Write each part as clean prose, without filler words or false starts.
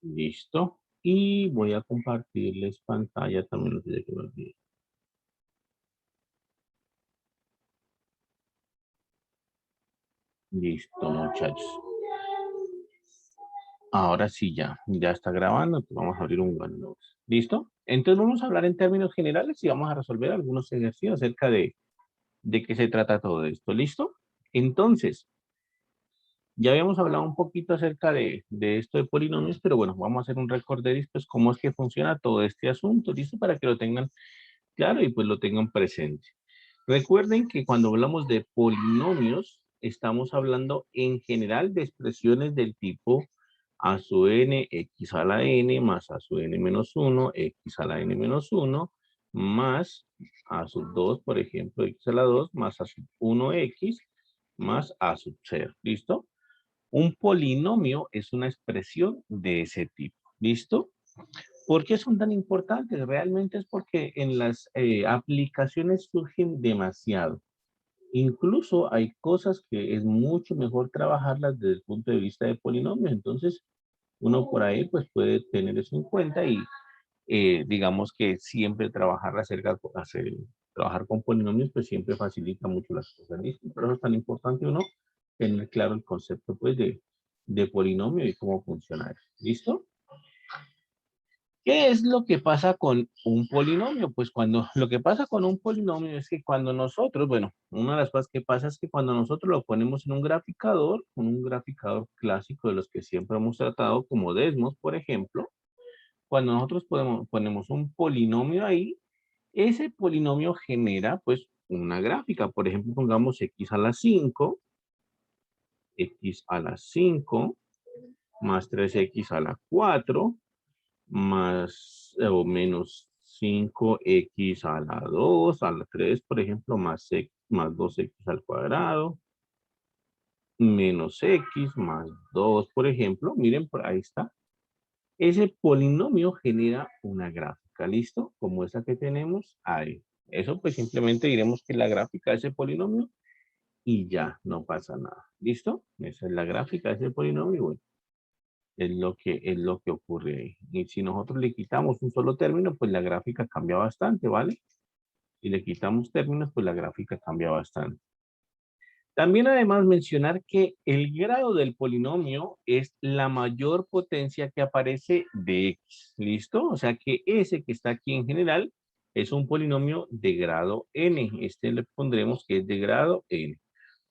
Listo. Y voy a compartirles pantalla también. No sé qué me olvidé. Listo, muchachos. Ahora sí, ya está grabando. Entonces vamos a abrir un OneNote. ¿Listo? Entonces vamos a hablar en términos generales y vamos a resolver algunos ejercicios acerca de qué se trata todo esto. ¿Listo? Entonces, ya habíamos hablado un poquito acerca de esto de polinomios, pero bueno, vamos a hacer un recorderis, pues cómo es que funciona todo este asunto, ¿listo? Para que lo tengan claro y pues lo tengan presente. Recuerden que cuando hablamos de polinomios, estamos hablando en general de expresiones del tipo a su n, x a la n, más a su n menos 1, x a la n menos 1, más a sub 2, por ejemplo, x a la 2, más a sub 1x, más a sub 0. ¿Listo? Un polinomio es una expresión de ese tipo. ¿Listo? ¿Por qué son tan importantes? Realmente es porque en las aplicaciones surgen demasiado. Incluso hay cosas que es mucho mejor trabajarlas desde el punto de vista de polinomios. Entonces, uno por ahí pues puede tener eso en cuenta y digamos que siempre trabajar con polinomios pues siempre facilita mucho las cosas. ¿Listo? Por eso es tan importante uno tener claro el concepto pues de polinomio y cómo funciona eso. ¿Listo? ¿Qué es lo que pasa con un polinomio? Pues cuando lo que pasa con un polinomio es que cuando nosotros, bueno, una de las cosas que pasa es que cuando nosotros lo ponemos en un graficador, con un graficador clásico de los que siempre hemos tratado, como Desmos, por ejemplo, cuando nosotros ponemos un polinomio ahí, ese polinomio genera pues una gráfica. Por ejemplo, pongamos x a la 5, x a la 5 más 3x a la 4 más o menos 5x a la 2 a la 3 por ejemplo, más 2x al cuadrado, menos x más 2 por ejemplo. Miren, por ahí está. Ese polinomio genera una gráfica, ¿listo? Como esa que tenemos ahí. Eso pues simplemente diremos que es la gráfica de ese polinomio y ya, no pasa nada. ¿Listo? Esa es la gráfica de ese polinomio y bueno, es lo que ocurre ahí. Y si nosotros le quitamos un solo término, pues la gráfica cambia bastante, ¿vale? Si le quitamos términos, pues la gráfica cambia bastante. También además mencionar que el grado del polinomio es la mayor potencia que aparece de x, ¿listo? O sea que ese que está aquí en general es un polinomio de grado n. Este le pondremos que es de grado n.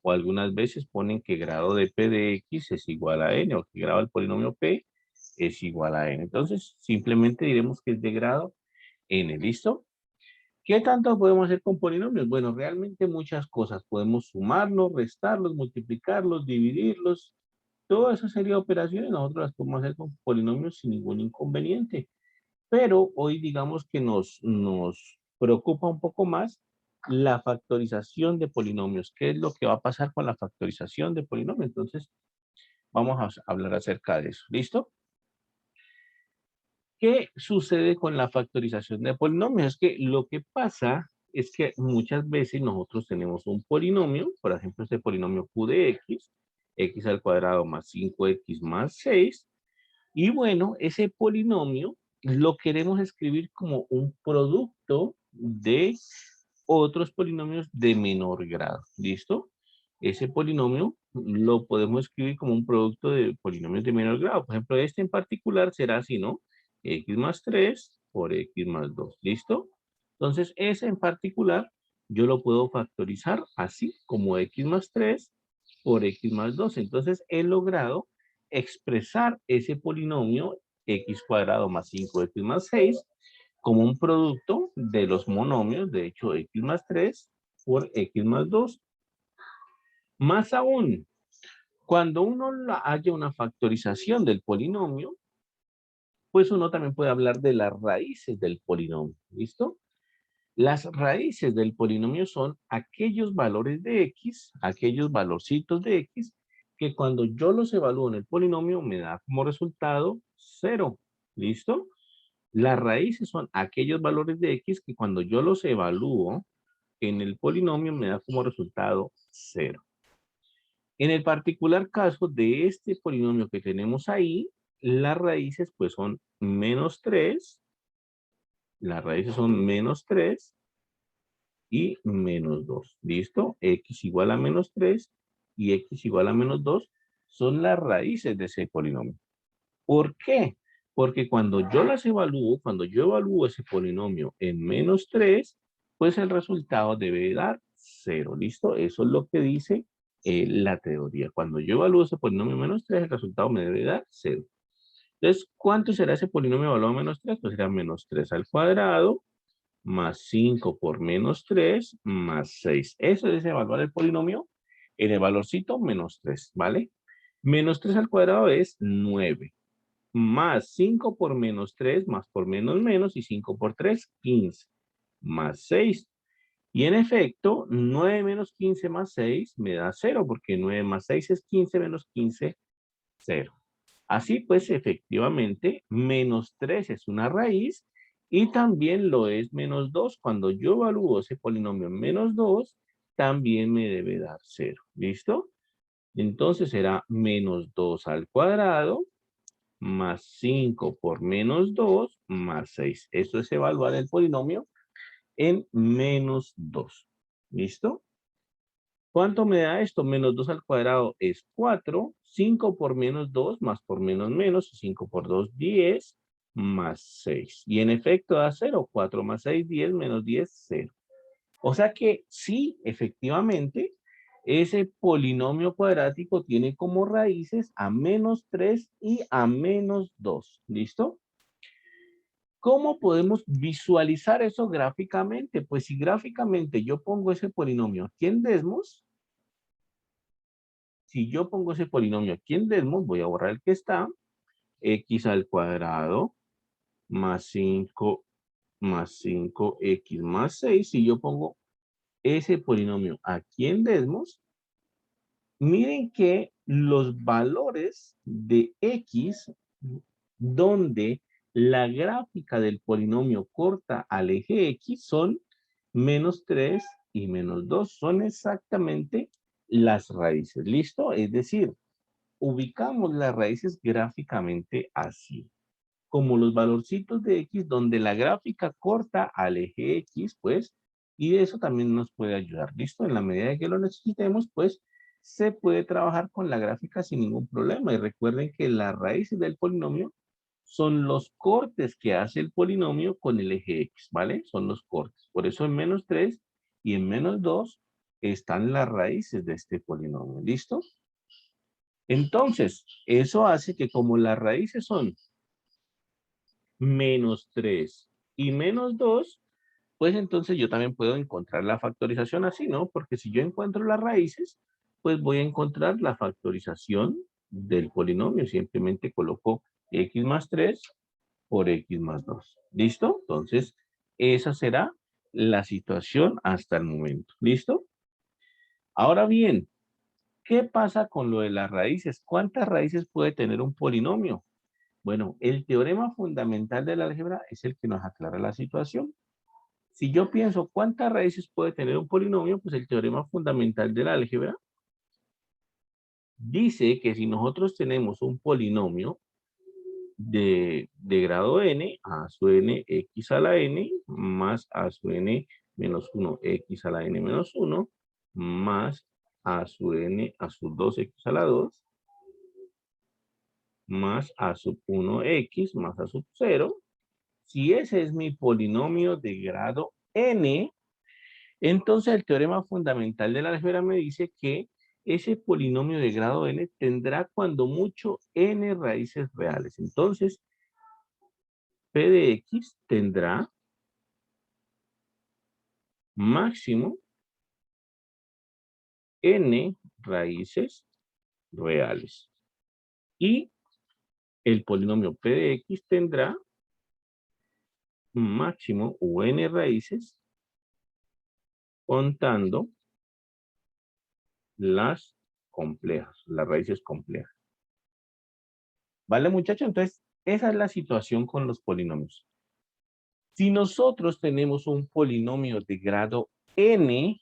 O algunas veces ponen que grado de p de x es igual a n o que grado del polinomio p es igual a n. Entonces simplemente diremos que es de grado n, ¿listo? ¿Qué tanto podemos hacer con polinomios? Bueno, realmente muchas cosas. Podemos sumarlos, restarlos, multiplicarlos, dividirlos. Toda esa serie de operaciones nosotros las podemos hacer con polinomios sin ningún inconveniente. Pero hoy digamos que nos preocupa un poco más la factorización de polinomios. ¿Qué es lo que va a pasar con la factorización de polinomios? Entonces, vamos a hablar acerca de eso. ¿Listo? ¿Qué sucede con la factorización de polinomios? Es que lo que pasa es que muchas veces nosotros tenemos un polinomio, por ejemplo, este polinomio q de x al cuadrado más 5x más 6, y bueno, ese polinomio lo queremos escribir como un producto de otros polinomios de menor grado. ¿Listo? Ese polinomio lo podemos escribir como un producto de polinomios de menor grado. Por ejemplo, este en particular será así, ¿no? X más 3 por X más 2. ¿Listo? Entonces, ese en particular yo lo puedo factorizar así como X más 3 por X más 2. Entonces, he logrado expresar ese polinomio x cuadrado más 5x más 6 como un producto de los monomios, de hecho, x más 3 por x más 2. Más aún, cuando uno haya una factorización del polinomio, pues uno también puede hablar de las raíces del polinomio. ¿Listo? Las raíces del polinomio son aquellos valores de x, aquellos valorcitos de x, que cuando yo los evalúo en el polinomio me da como resultado 0. ¿Listo? Las raíces son aquellos valores de x que cuando yo los evalúo en el polinomio me da como resultado 0. En el particular caso de este polinomio que tenemos ahí, las raíces pues son menos 3, las raíces son menos 3 y menos 2. ¿Listo? X igual a menos 3 y X igual a menos 2 son las raíces de ese polinomio. ¿Por qué? Porque cuando yo las evalúo, cuando yo evalúo ese polinomio en menos 3, pues el resultado debe dar 0. ¿Listo? Eso es lo que dice la teoría. Cuando yo evalúo ese polinomio en menos 3, el resultado me debe dar 0. Entonces, ¿cuánto será ese polinomio evaluado en menos 3? Pues será menos 3 al cuadrado más 5 por menos 3 más 6. Eso es evaluar el polinomio en el valorcito menos 3, ¿vale? Menos 3 al cuadrado es 9. Más 5 por menos 3 más por menos menos y 5 por 3, 15. Más 6. Y en efecto, 9 menos 15 más 6 me da 0 porque 9 más 6 es 15 menos 15, 0. Así pues, efectivamente, menos 3 es una raíz y también lo es menos 2. Cuando yo evalúo ese polinomio en menos 2, también me debe dar 0. ¿Listo? Entonces será menos 2 al cuadrado más 5 por menos 2 más 6. Esto es evaluar el polinomio en menos 2. ¿Listo? ¿Cuánto me da esto? Menos 2 al cuadrado es 4. 5 por menos 2 más por menos menos. 5 por 2, 10 más 6. Y en efecto da 0. 4 más 6, 10 menos 10, 0. O sea que sí, efectivamente, ese polinomio cuadrático tiene como raíces a menos 3 y a menos 2. ¿Listo? ¿Cómo podemos visualizar eso gráficamente? Pues si gráficamente yo pongo ese polinomio aquí en Desmos, si yo pongo ese polinomio aquí en Desmos, voy a borrar el que está, x al cuadrado más 5 más 5x más 6. Si yo pongo ese polinomio aquí en Desmos, miren que los valores de x, donde la gráfica del polinomio corta al eje x son menos 3 y menos 2. Son exactamente las raíces. ¿Listo? Es decir, ubicamos las raíces gráficamente así. Como los valorcitos de x donde la gráfica corta al eje x, pues, y eso también nos puede ayudar. ¿Listo? En la medida que lo necesitemos, pues, se puede trabajar con la gráfica sin ningún problema. Y recuerden que las raíces del polinomio son los cortes que hace el polinomio con el eje x, ¿vale? Son los cortes. Por eso en menos 3 y en menos 2 están las raíces de este polinomio. ¿Listo? Entonces, eso hace que como las raíces son menos 3 y menos 2, pues entonces yo también puedo encontrar la factorización así, ¿no? Porque si yo encuentro las raíces, pues voy a encontrar la factorización del polinomio. Simplemente coloco x más 3 por x más 2. ¿Listo? Entonces, esa será la situación hasta el momento. ¿Listo? Ahora bien, ¿qué pasa con lo de las raíces? ¿Cuántas raíces puede tener un polinomio? Bueno, el teorema fundamental del álgebra es el que nos aclara la situación. Si yo pienso cuántas raíces puede tener un polinomio, pues el teorema fundamental del álgebra dice que si nosotros tenemos un polinomio de grado n, a su n, x a la n, más a su n menos 1, x a la n menos 1, más a su n a su 2x a la 2, más a sub 1x más a sub 0. Si ese es mi polinomio de grado n, entonces el teorema fundamental de la álgebra me dice que ese polinomio de grado n tendrá cuando mucho n raíces reales. Entonces, p de x tendrá máximo n raíces reales. Y el polinomio p de x tendrá máximo o n raíces contando las complejas, las raíces complejas. ¿Vale, muchachos? Entonces, esa es la situación con los polinomios. Si nosotros tenemos un polinomio de grado n,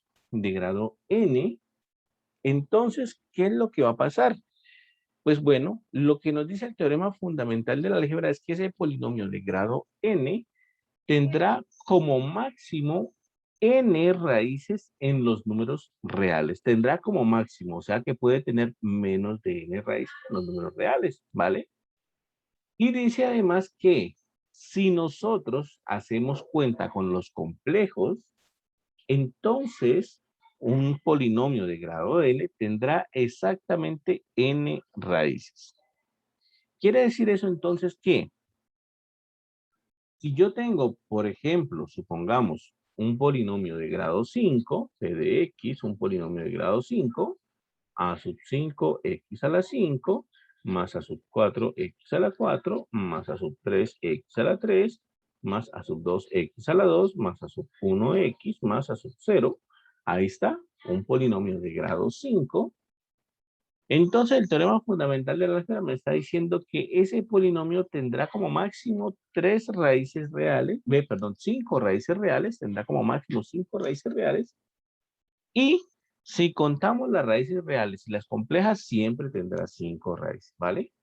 entonces, ¿qué es lo que va a pasar? Pues bueno, lo que nos dice el teorema fundamental de la álgebra es que ese polinomio de grado n tendrá como máximo n raíces en los números reales. Tendrá como máximo, o sea que puede tener menos de n raíces en los números reales, ¿vale? Y dice además que si nosotros hacemos cuenta con los complejos, entonces un polinomio de grado n tendrá exactamente n raíces. Quiere decir eso entonces que si yo tengo, por ejemplo, supongamos un polinomio de grado 5, p de x, un polinomio de grado 5, a sub 5, x a la 5, más a sub 4, x a la 4, más a sub 3, x a la 3, más a sub 2, x a la 2, más a sub 1, x, más a sub 0. Ahí está, un polinomio de grado 5. Entonces, el teorema fundamental de la álgebra me está diciendo que ese polinomio tendrá como máximo 3 raíces reales, perdón, 5 raíces reales, tendrá como máximo 5 raíces reales. Y si contamos las raíces reales y las complejas, siempre tendrá 5 raíces, ¿vale?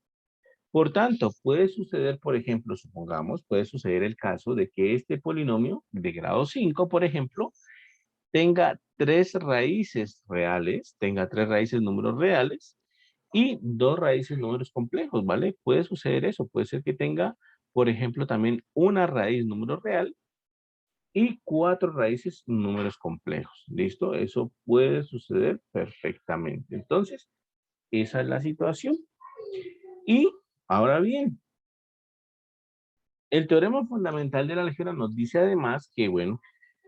Por tanto, puede suceder, por ejemplo, supongamos, puede suceder el caso de que este polinomio de grado 5, por ejemplo, tenga 3 raíces reales, tenga 3 raíces números reales, y 2 raíces números complejos, ¿vale? Puede suceder eso, puede ser que tenga, por ejemplo, también una raíz número real y 4 raíces números complejos, ¿listo? Eso puede suceder perfectamente. Entonces, esa es la situación. Y ahora bien, el teorema fundamental de la álgebra nos dice además que, bueno,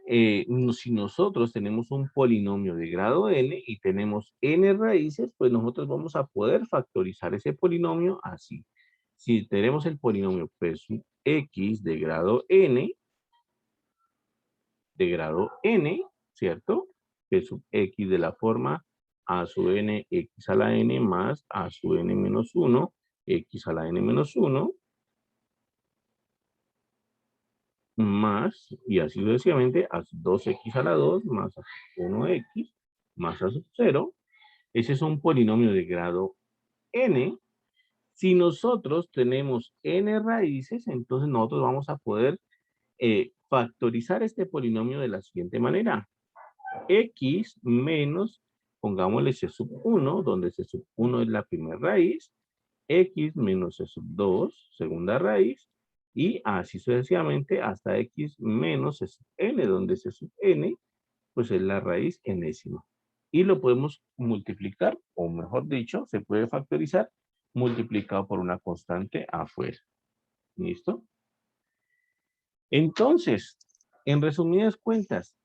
si nosotros tenemos un polinomio de grado n y tenemos n raíces, pues nosotros vamos a poder factorizar ese polinomio así. Si tenemos el polinomio p sub x de grado n, ¿cierto? P sub x de la forma a sub n, x a la n más a sub n menos 1, x a la n menos 1, más, y así sucesivamente, a 2x a la 2 más a 1x más a sub 0. Ese es un polinomio de grado n. Si nosotros tenemos n raíces, entonces nosotros vamos a poder factorizar este polinomio de la siguiente manera. X menos, pongámosle c sub 1, donde c sub 1 es la primera raíz, x menos c sub 2, segunda raíz, y así sucesivamente hasta x menos c sub n, donde c sub n, pues es la raíz enésima. Y lo podemos multiplicar, o mejor dicho, se puede factorizar multiplicado por una constante afuera. ¿Listo? Entonces, en resumidas cuentas,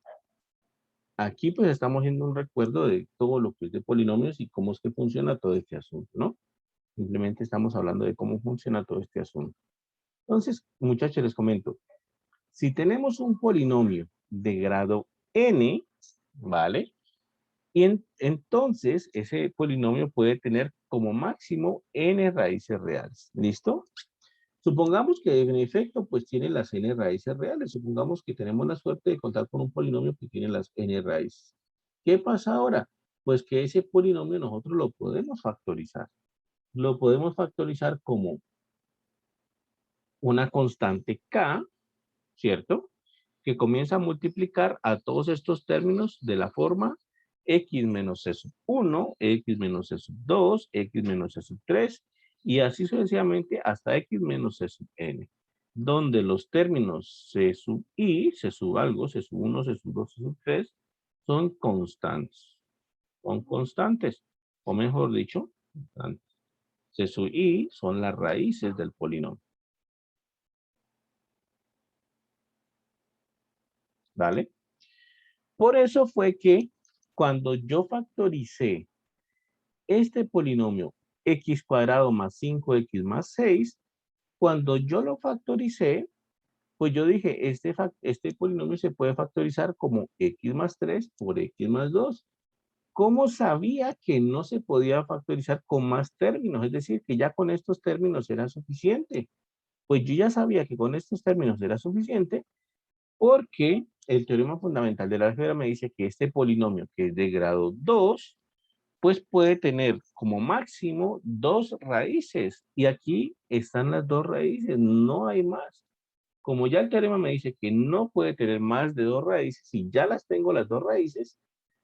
aquí pues estamos haciendo un recuerdo de todo lo que es de polinomios y cómo es que funciona todo este asunto, ¿no? Simplemente estamos hablando de cómo funciona todo este asunto. Entonces, muchachos, les comento. Si tenemos un polinomio de grado n, ¿vale? Y entonces ese polinomio puede tener como máximo n raíces reales. ¿Listo? Supongamos que en efecto pues tiene las n raíces reales. Supongamos que tenemos la suerte de contar con un polinomio que tiene las n raíces. ¿Qué pasa ahora? Pues que ese polinomio nosotros lo podemos factorizar. Lo podemos factorizar como una constante k, ¿cierto? Que comienza a multiplicar a todos estos términos de la forma x menos c sub 1, x menos c sub 2, x menos c sub 3, y así sucesivamente hasta x menos c sub n, donde los términos c sub i, c sub algo, c sub 1, c sub 2, c sub 3, son constantes. Son constantes, o mejor dicho, constantes. C sub i son las raíces del polinomio. ¿Vale? Por eso fue que cuando yo factoricé este polinomio x cuadrado más 5x más 6, cuando yo lo factoricé, pues yo dije, este polinomio se puede factorizar como x más 3 por x más 2. ¿Cómo sabía que no se podía factorizar con más términos? Es decir, que ya con estos términos era suficiente. Pues yo ya sabía que con estos términos era suficiente porque el teorema fundamental de la álgebra me dice que este polinomio, que es de grado 2, pues puede tener como máximo 2 raíces. Y aquí están las 2 raíces, no hay más. Como ya el teorema me dice que no puede tener más de 2 raíces, y ya las tengo las 2 raíces,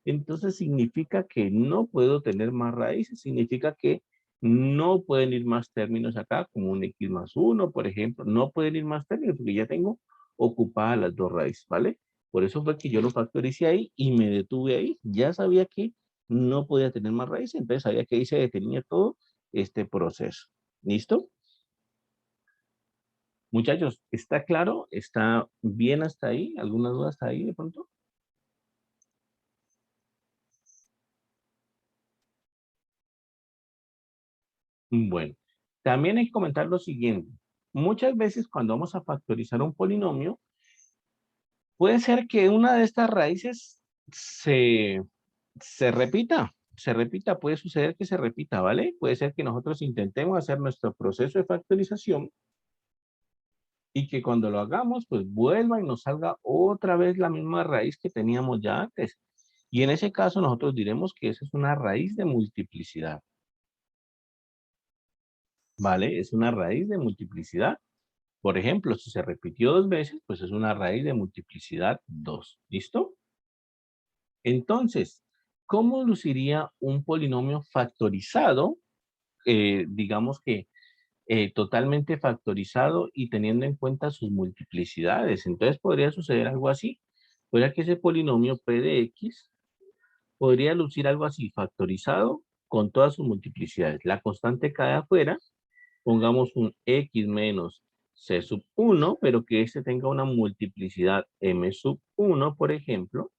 entonces significa que no puedo tener más raíces, significa que no pueden ir más términos acá, como un x más 1, por ejemplo, no pueden ir más términos porque ya tengo ocupadas las 2 raíces, ¿vale? Por eso fue que yo lo factoricé ahí y me detuve ahí. Ya sabía que no podía tener más raíces, entonces sabía que ahí se detenía todo este proceso. ¿Listo? Muchachos, ¿está claro? ¿Está bien hasta ahí? ¿Alguna duda hasta ahí de pronto? Bueno, también hay que comentar lo siguiente. Muchas veces cuando vamos a factorizar un polinomio, puede ser que una de estas raíces se repita, puede suceder que se repita, ¿vale? Puede ser que nosotros intentemos hacer nuestro proceso de factorización y que cuando lo hagamos, pues vuelva y nos salga otra vez la misma raíz que teníamos ya antes. Y en ese caso nosotros diremos que esa es una raíz de multiplicidad, ¿vale? Es una raíz de multiplicidad. Por ejemplo, si se repitió 2 veces, pues es una raíz de multiplicidad 2. ¿Listo? Entonces, ¿cómo luciría un polinomio factorizado? Digamos que totalmente factorizado y teniendo en cuenta sus multiplicidades. Entonces podría suceder algo así. Puede que ese polinomio P de X podría lucir algo así, factorizado con todas sus multiplicidades. La constante cae afuera, pongamos un X menos C sub 1, pero que este tenga una multiplicidad M sub 1, por ejemplo,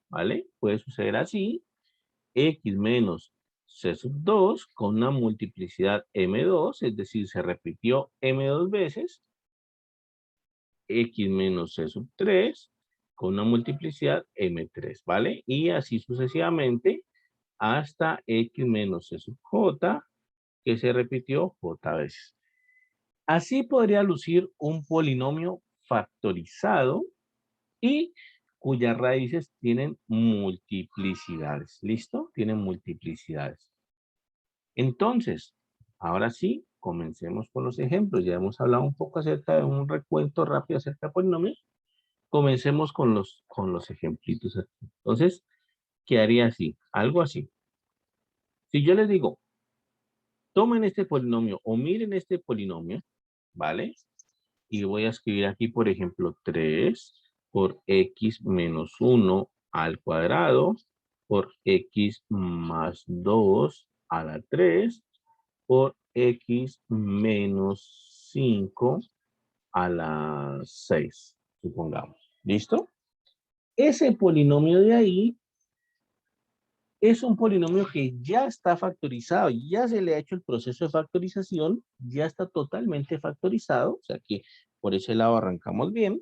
¿vale? Puede suceder así, X menos C sub 2 con una multiplicidad M2, es decir, se repitió M dos veces, X menos C sub 3 con una multiplicidad M3, ¿vale? Y así sucesivamente hasta X menos C sub J, que se repitió J veces. Así podría lucir un polinomio factorizado y cuyas raíces tienen multiplicidades. ¿Listo? Tienen multiplicidades. Entonces, ahora sí, comencemos con los ejemplos. Ya hemos hablado un poco acerca de un recuento rápido acerca de polinomios. Comencemos con los ejemplitos aquí. Entonces, ¿qué haría así? Algo así. Si yo les digo, tomen este polinomio o miren este polinomio, ¿vale? Y voy a escribir aquí, por ejemplo, 3 por x menos 1 al cuadrado por x más 2 a la 3 por x menos 5 a la 6, supongamos. ¿Listo? Ese polinomio de ahí es un polinomio que ya está factorizado, ya se le ha hecho el proceso de factorización, ya está totalmente factorizado, o sea que por ese lado arrancamos bien.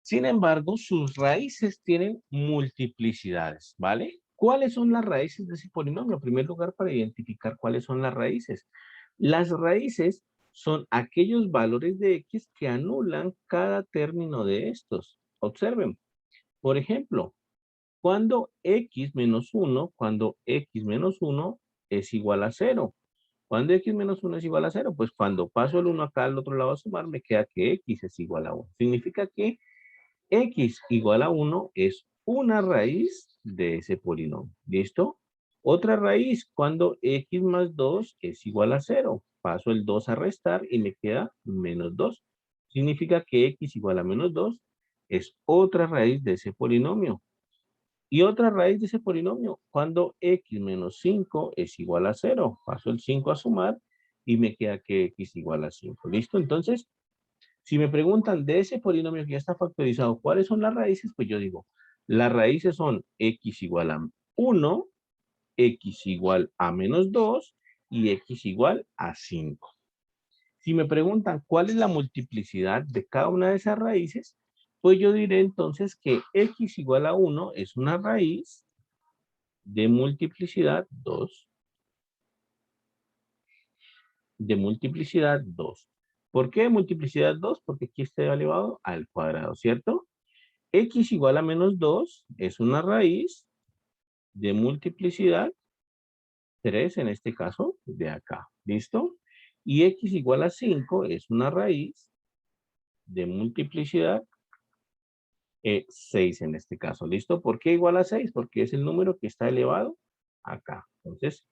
Sin embargo, sus raíces tienen multiplicidades, ¿vale? ¿Cuáles son las raíces de ese polinomio? En primer lugar, para identificar cuáles son las raíces. Las raíces son aquellos valores de x que anulan cada término de estos. Observen, por ejemplo, cuando x menos 1 es igual a 0. Cuando x menos 1 es igual a 0, pues cuando paso el 1 acá al otro lado a sumar, me queda que x es igual a 1. Significa que x igual a 1 es una raíz de ese polinomio. ¿Listo? Otra raíz, cuando x más 2 es igual a 0. Paso el 2 a restar y me queda menos 2. Significa que x igual a menos 2 es otra raíz de ese polinomio. Y otra raíz de ese polinomio, cuando x menos 5 es igual a 0. Paso el 5 a sumar y me queda que x igual a 5. ¿Listo? Entonces, si me preguntan de ese polinomio que ya está factorizado, ¿cuáles son las raíces? Pues yo digo, las raíces son x igual a 1, x igual a menos 2 y x igual a 5. Si me preguntan cuál es la multiplicidad de cada una de esas raíces, pues yo diré entonces que x igual a 1 es una raíz de multiplicidad 2, de multiplicidad 2. ¿Por qué multiplicidad 2? Porque aquí está elevado al cuadrado, ¿cierto? X igual a menos 2 es una raíz de multiplicidad 3 en este caso de acá. ¿Listo? Y x igual a 5 es una raíz de multiplicidad 6 en este caso. ¿Listo? ¿Por qué igual a 6? Porque es el número que está elevado acá. Entonces,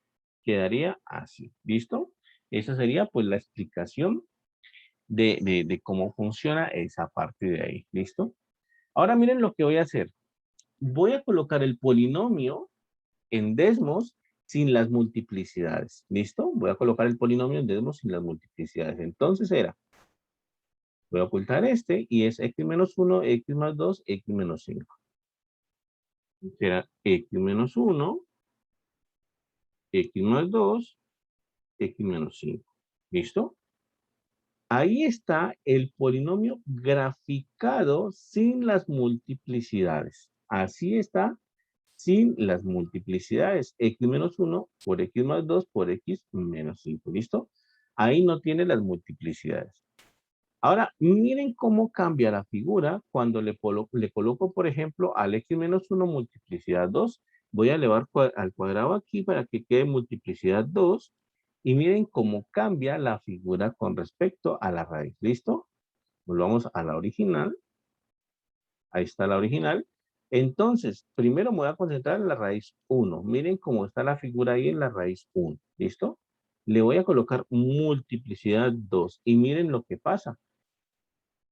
quedaría así. ¿Listo? Esa sería pues la explicación de cómo funciona esa parte de ahí. ¿Listo? Ahora miren lo que voy a hacer. Voy a colocar el polinomio en desmos sin las multiplicidades. ¿Listo? Voy a colocar el polinomio en desmos sin las multiplicidades. Entonces era, voy a ocultar este y es x menos 1, x más 2, x menos 5. Será x menos 1, x más 2, x menos 5. ¿Listo? Ahí está el polinomio graficado sin las multiplicidades. Así está sin las multiplicidades. X menos 1 por x más 2 por x menos 5. ¿Listo? Ahí no tiene las multiplicidades. Ahora, miren cómo cambia la figura cuando le coloco, por ejemplo, al x menos 1 multiplicidad 2. Voy a elevar al cuadrado aquí para que quede multiplicidad 2. Y miren cómo cambia la figura con respecto a la raíz. ¿Listo? Volvamos a la original. Ahí está la original. Entonces, primero me voy a concentrar en la raíz 1. Miren cómo está la figura ahí en la raíz 1. ¿Listo? Le voy a colocar multiplicidad 2. Y miren lo que pasa.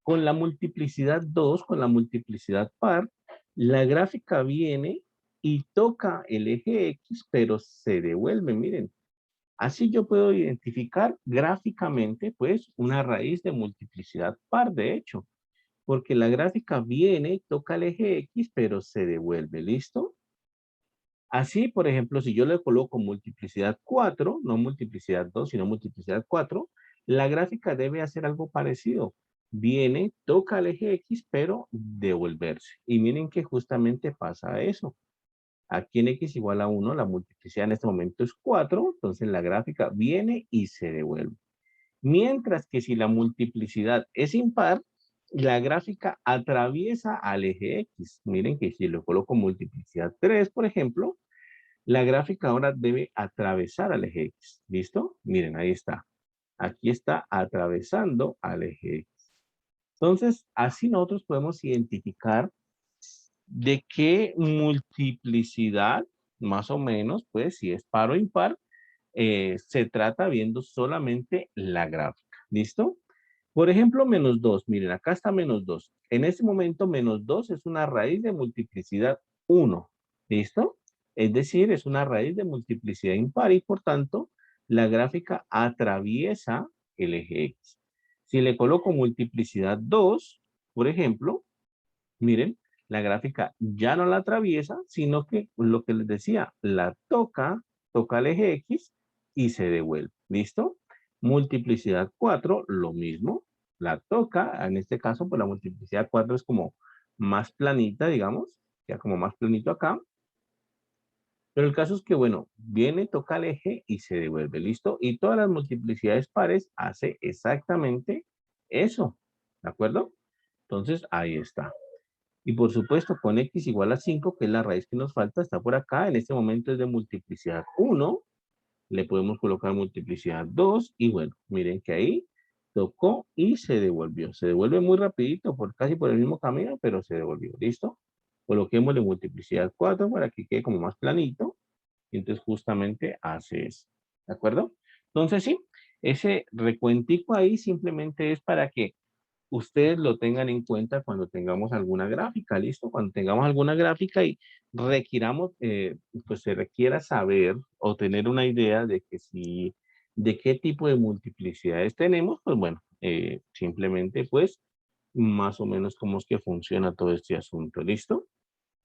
Con la multiplicidad 2, con la multiplicidad par, la gráfica viene y toca el eje X, pero se devuelve, miren. Así yo puedo identificar gráficamente, pues, una raíz de multiplicidad par, de hecho, porque la gráfica viene, toca el eje X, pero se devuelve, ¿listo? Así, por ejemplo, si yo le coloco multiplicidad 4, no multiplicidad 2, sino multiplicidad 4, la gráfica debe hacer algo parecido. Viene, toca el eje X, pero devolverse. Y miren que justamente pasa eso. Aquí en X igual a 1, la multiplicidad en este momento es 4, entonces la gráfica viene y se devuelve. Mientras que si la multiplicidad es impar, la gráfica atraviesa al eje X. Miren que si le coloco multiplicidad 3, por ejemplo, la gráfica ahora debe atravesar al eje X. ¿Listo? Miren, ahí está. Aquí está atravesando al eje X. Entonces, así nosotros podemos identificar de qué multiplicidad, más o menos, pues si es par o impar, se trata viendo solamente la gráfica. ¿Listo? Por ejemplo, menos 2. Miren, acá está menos 2. En este momento, menos 2 es una raíz de multiplicidad 1. ¿Listo? Es decir, es una raíz de multiplicidad impar y por tanto, la gráfica atraviesa el eje X. Si le coloco multiplicidad 2, por ejemplo, miren, la gráfica ya no la atraviesa, sino que lo que les decía, la toca, toca el eje X y se devuelve. ¿Listo? Multiplicidad 4, lo mismo, la toca, en este caso, pues la multiplicidad 4 es como más planita, digamos, ya como más planito acá. Pero el caso es que, bueno, viene, toca el eje y se devuelve, ¿listo? Y todas las multiplicidades pares hace exactamente eso, ¿de acuerdo? Entonces, ahí está. Y por supuesto, con x igual a 5, que es la raíz que nos falta, está por acá. En este momento es de multiplicidad 1. Le podemos colocar multiplicidad 2. Y bueno, miren que ahí tocó y se devolvió. Se devuelve muy rapidito, casi por el mismo camino, pero se devolvió. ¿Listo? Coloquémosle multiplicidad 4 para que quede como más planito. Y entonces justamente hace eso. ¿De acuerdo? Entonces sí, ese recuentico ahí simplemente es para que ustedes lo tengan en cuenta cuando tengamos alguna gráfica, ¿listo? Cuando tengamos alguna gráfica y requiramos, pues se requiera saber o tener una idea de que si, de qué tipo de multiplicidades tenemos, pues bueno, simplemente pues más o menos cómo es que funciona todo este asunto, ¿listo?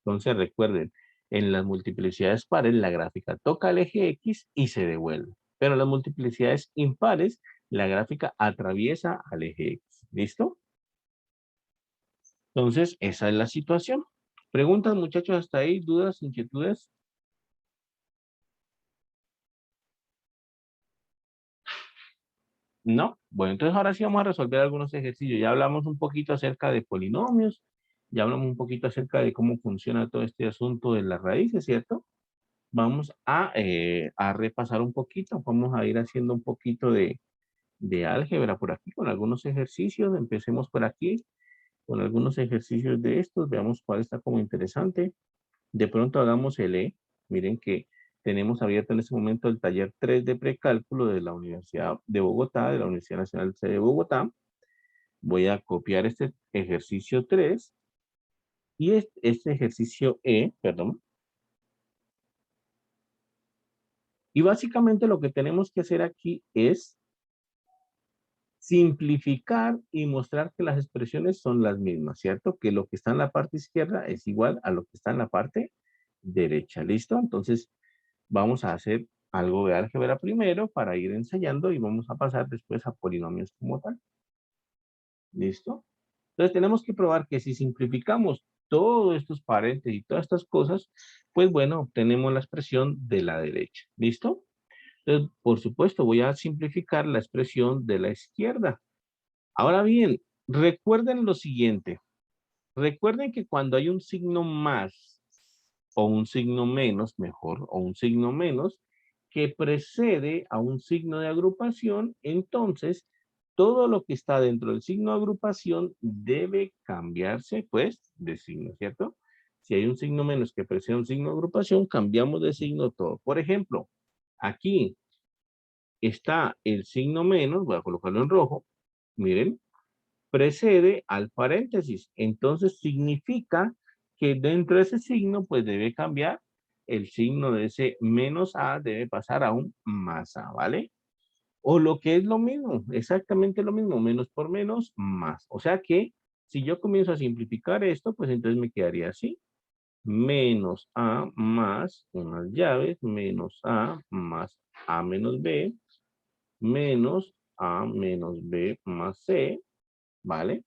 Entonces recuerden, en las multiplicidades pares la gráfica toca el eje X y se devuelve, pero en las multiplicidades impares la gráfica atraviesa al eje X, ¿listo? Entonces, esa es la situación. ¿Preguntas, muchachos, hasta ahí? ¿Dudas, inquietudes? No. Bueno, entonces ahora sí vamos a resolver algunos ejercicios. Ya hablamos un poquito acerca de polinomios, ya hablamos un poquito acerca de cómo funciona todo este asunto de las raíces, ¿cierto? vamos a repasar un poquito. Vamos a ir haciendo un poquito de álgebra por aquí con algunos ejercicios. Empecemos por aquí con algunos ejercicios de estos. Veamos cuál está como interesante. De pronto hagamos el E. Miren que tenemos abierto en este momento el taller 3 de precálculo de la Universidad de Bogotá, de la Universidad Nacional de Bogotá. Voy a copiar este ejercicio 3 y este ejercicio E, perdón. Y básicamente lo que tenemos que hacer aquí es simplificar y mostrar que las expresiones son las mismas, ¿cierto? Que lo que está en la parte izquierda es igual a lo que está en la parte derecha, ¿listo? Entonces, vamos a hacer algo de álgebra primero para ir ensayando y vamos a pasar después a polinomios como tal, ¿listo? Entonces, tenemos que probar que si simplificamos todos estos paréntesis y todas estas cosas, pues bueno, obtenemos la expresión de la derecha, ¿listo? Entonces, por supuesto, voy a simplificar la expresión de la izquierda. Ahora bien, recuerden lo siguiente. Recuerden que cuando hay un signo más o un signo menos, mejor, o un signo menos, que precede a un signo de agrupación, entonces todo lo que está dentro del signo de agrupación debe cambiarse, pues, de signo, ¿cierto? Si hay un signo menos que precede a un signo de agrupación, cambiamos de signo todo. Por ejemplo, aquí está el signo menos, voy a colocarlo en rojo, miren, precede al paréntesis. Entonces significa que dentro de ese signo, pues debe cambiar el signo de ese menos A, debe pasar a un más A, ¿vale? O lo que es lo mismo, exactamente lo mismo, menos por menos, más. O sea que si yo comienzo a simplificar esto, pues entonces me quedaría así. Menos A más unas llaves, menos A más A menos B, menos A menos B más C, ¿vale?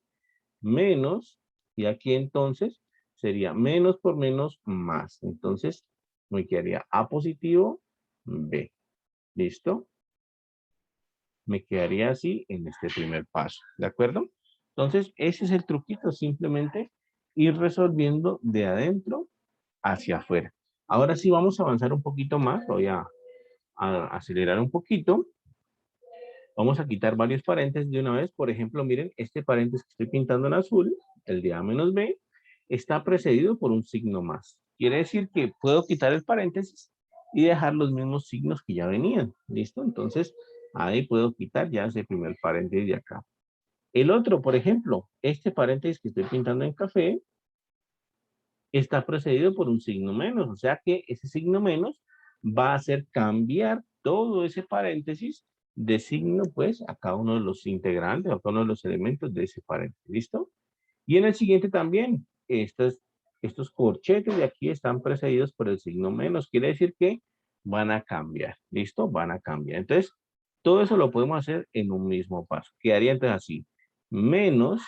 Menos, y aquí entonces sería menos por menos más. Entonces me quedaría A positivo, B. ¿Listo? Me quedaría así en este primer paso. ¿De acuerdo? Entonces ese es el truquito, simplemente ir resolviendo de adentro hacia afuera. Ahora sí vamos a avanzar un poquito más. Voy a acelerar un poquito. Vamos a quitar varios paréntesis de una vez. Por ejemplo, miren, este paréntesis que estoy pintando en azul, el de A menos B, está precedido por un signo más. Quiere decir que puedo quitar el paréntesis y dejar los mismos signos que ya venían. ¿Listo? Entonces, ahí puedo quitar ya ese primer paréntesis de acá. El otro, por ejemplo, este paréntesis que estoy pintando en café, está precedido por un signo menos. O sea que ese signo menos va a hacer cambiar todo ese paréntesis de signo, pues, a cada uno de los integrantes, a cada uno de los elementos de ese paréntesis. ¿Listo? Y en el siguiente también, estos corchetes de aquí están precedidos por el signo menos. Quiere decir que van a cambiar. ¿Listo? Van a cambiar. Entonces, todo eso lo podemos hacer en un mismo paso. Quedaría entonces así. Menos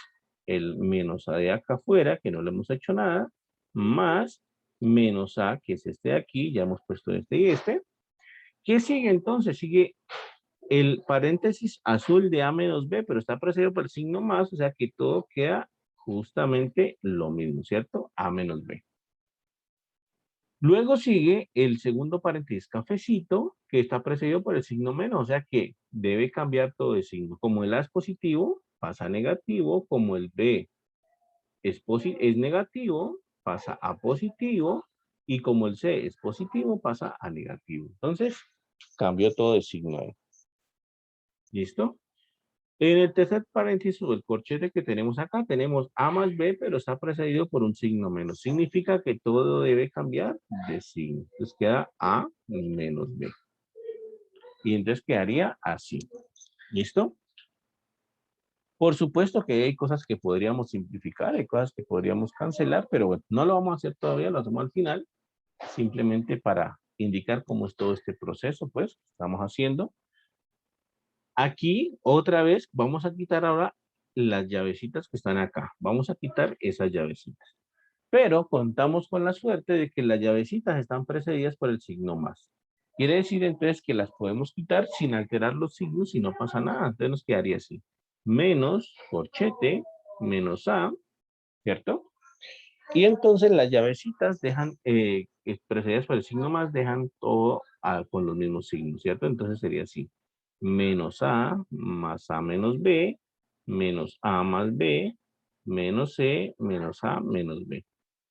el menos A de acá afuera, que no le hemos hecho nada, más menos A, que es este de aquí, ya hemos puesto este y este. ¿Qué sigue entonces? Sigue el paréntesis azul de A menos B, pero está precedido por el signo más, o sea que todo queda justamente lo mismo, ¿cierto? A menos B. Luego sigue el segundo paréntesis cafecito, que está precedido por el signo menos, o sea que debe cambiar todo de signo. Como el A es positivo, pasa a negativo, como el B es negativo, pasa a positivo, y como el C es positivo, pasa a negativo. Entonces, cambió todo de signo. ¿Listo? En el tercer paréntesis o el corchete que tenemos acá, tenemos A más B, pero está precedido por un signo menos. Significa que todo debe cambiar de signo. Entonces queda A menos B. Y entonces quedaría así. ¿Listo? Por supuesto que hay cosas que podríamos simplificar, hay cosas que podríamos cancelar, pero bueno, no lo vamos a hacer todavía, lo hacemos al final, simplemente para indicar cómo es todo este proceso, pues, que estamos haciendo. Aquí, otra vez, vamos a quitar ahora las llavecitas que están acá. Vamos a quitar esas llavecitas. Pero contamos con la suerte de que las llavecitas están precedidas por el signo más. Quiere decir entonces que las podemos quitar sin alterar los signos y no pasa nada. Entonces nos quedaría así. Menos corchete, menos A, ¿cierto? Y entonces las llavecitas dejan, precedidas por el signo más dejan todo con los mismos signos, ¿cierto? Entonces sería así. Menos A más A menos B, menos A más B, menos C, menos A, menos B.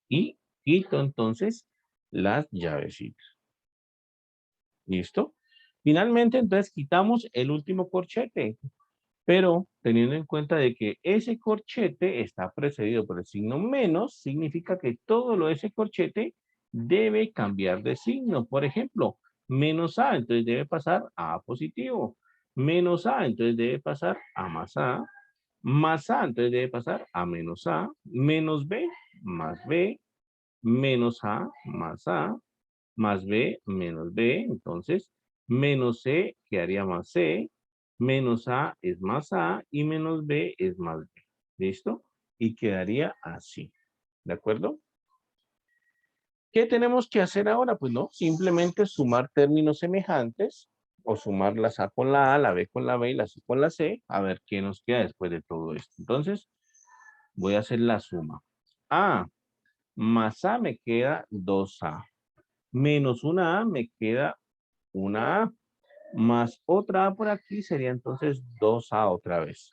Y quito entonces las llavecitas. ¿Listo? Finalmente, entonces quitamos el último corchete, pero teniendo en cuenta de que ese corchete está precedido por el signo menos, significa que todo lo de ese corchete debe cambiar de signo. Por ejemplo, menos A, entonces debe pasar a positivo. Menos A, entonces debe pasar a más A. Más A, entonces debe pasar a menos A. Menos B, más B. Menos A, más B, menos B. Entonces, menos C quedaría más C. Menos A es más A y menos B es más B. ¿Listo? Y quedaría así. ¿De acuerdo? ¿Qué tenemos que hacer ahora? Pues no, simplemente sumar términos semejantes o sumar la A con la A, la B con la B y la C con la C, a ver qué nos queda después de todo esto. Entonces, voy a hacer la suma. A más A me queda 2A. Menos una A me queda una A. Más otra A por aquí sería entonces 2A otra vez.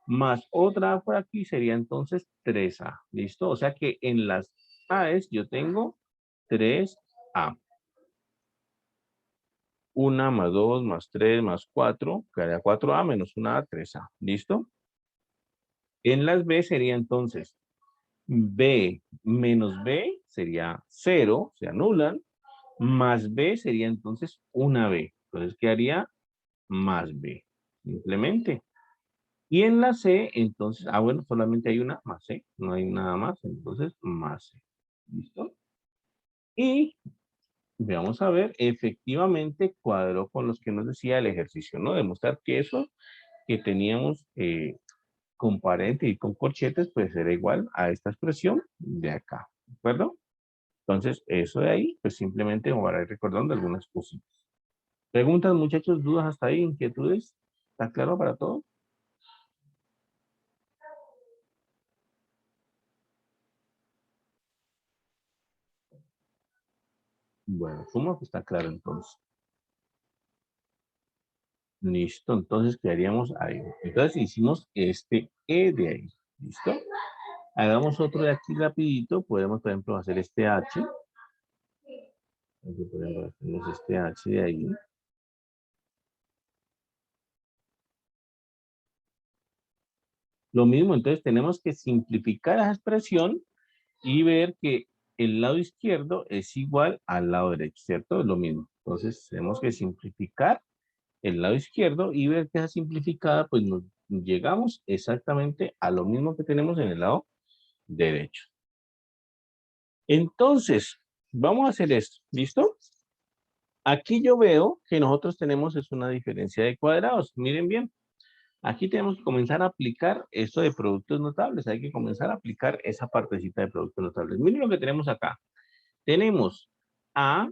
Más otra A por aquí sería entonces 3A. ¿Listo? O sea que en las A's yo tengo 3A. 1 más 2 más 3 más 4, quedaría 4A menos 1A, 3A. ¿Listo? En las B sería entonces B menos B sería 0, se anulan, más B sería entonces una B. Entonces quedaría más B, simplemente. Y en la C, entonces, bueno, solamente hay una más C, no hay nada más, entonces más C. ¿Listo? Y vamos a ver, efectivamente cuadró con los que nos decía el ejercicio, ¿no? Demostrar que eso que teníamos con paréntesis y con corchetes, pues era igual a esta expresión de acá, ¿de acuerdo? Entonces, eso de ahí, pues simplemente me voy a ir recordando algunas cositas. ¿Preguntas, muchachos? ¿Dudas hasta ahí? ¿Inquietudes? ¿Está claro para todos? Bueno, sumo que está claro entonces. Listo, entonces quedaríamos ahí. Entonces hicimos este E de ahí. ¿Listo? Hagamos otro de aquí rapidito. Podemos, por ejemplo, hacer este H. Aquí, por ejemplo, hacemos este H de ahí. Lo mismo, entonces tenemos que simplificar esa expresión y ver que el lado izquierdo es igual al lado derecho, ¿cierto? Es lo mismo. Entonces tenemos que simplificar el lado izquierdo y ver que esa simplificada, pues nos llegamos exactamente a lo mismo que tenemos en el lado derecho. Entonces, vamos a hacer esto, ¿listo? Aquí yo veo que nosotros tenemos es una diferencia de cuadrados. Miren bien, aquí tenemos que comenzar a aplicar esto de productos notables. Hay que comenzar a aplicar esa partecita de productos notables. Miren lo que tenemos acá. Tenemos A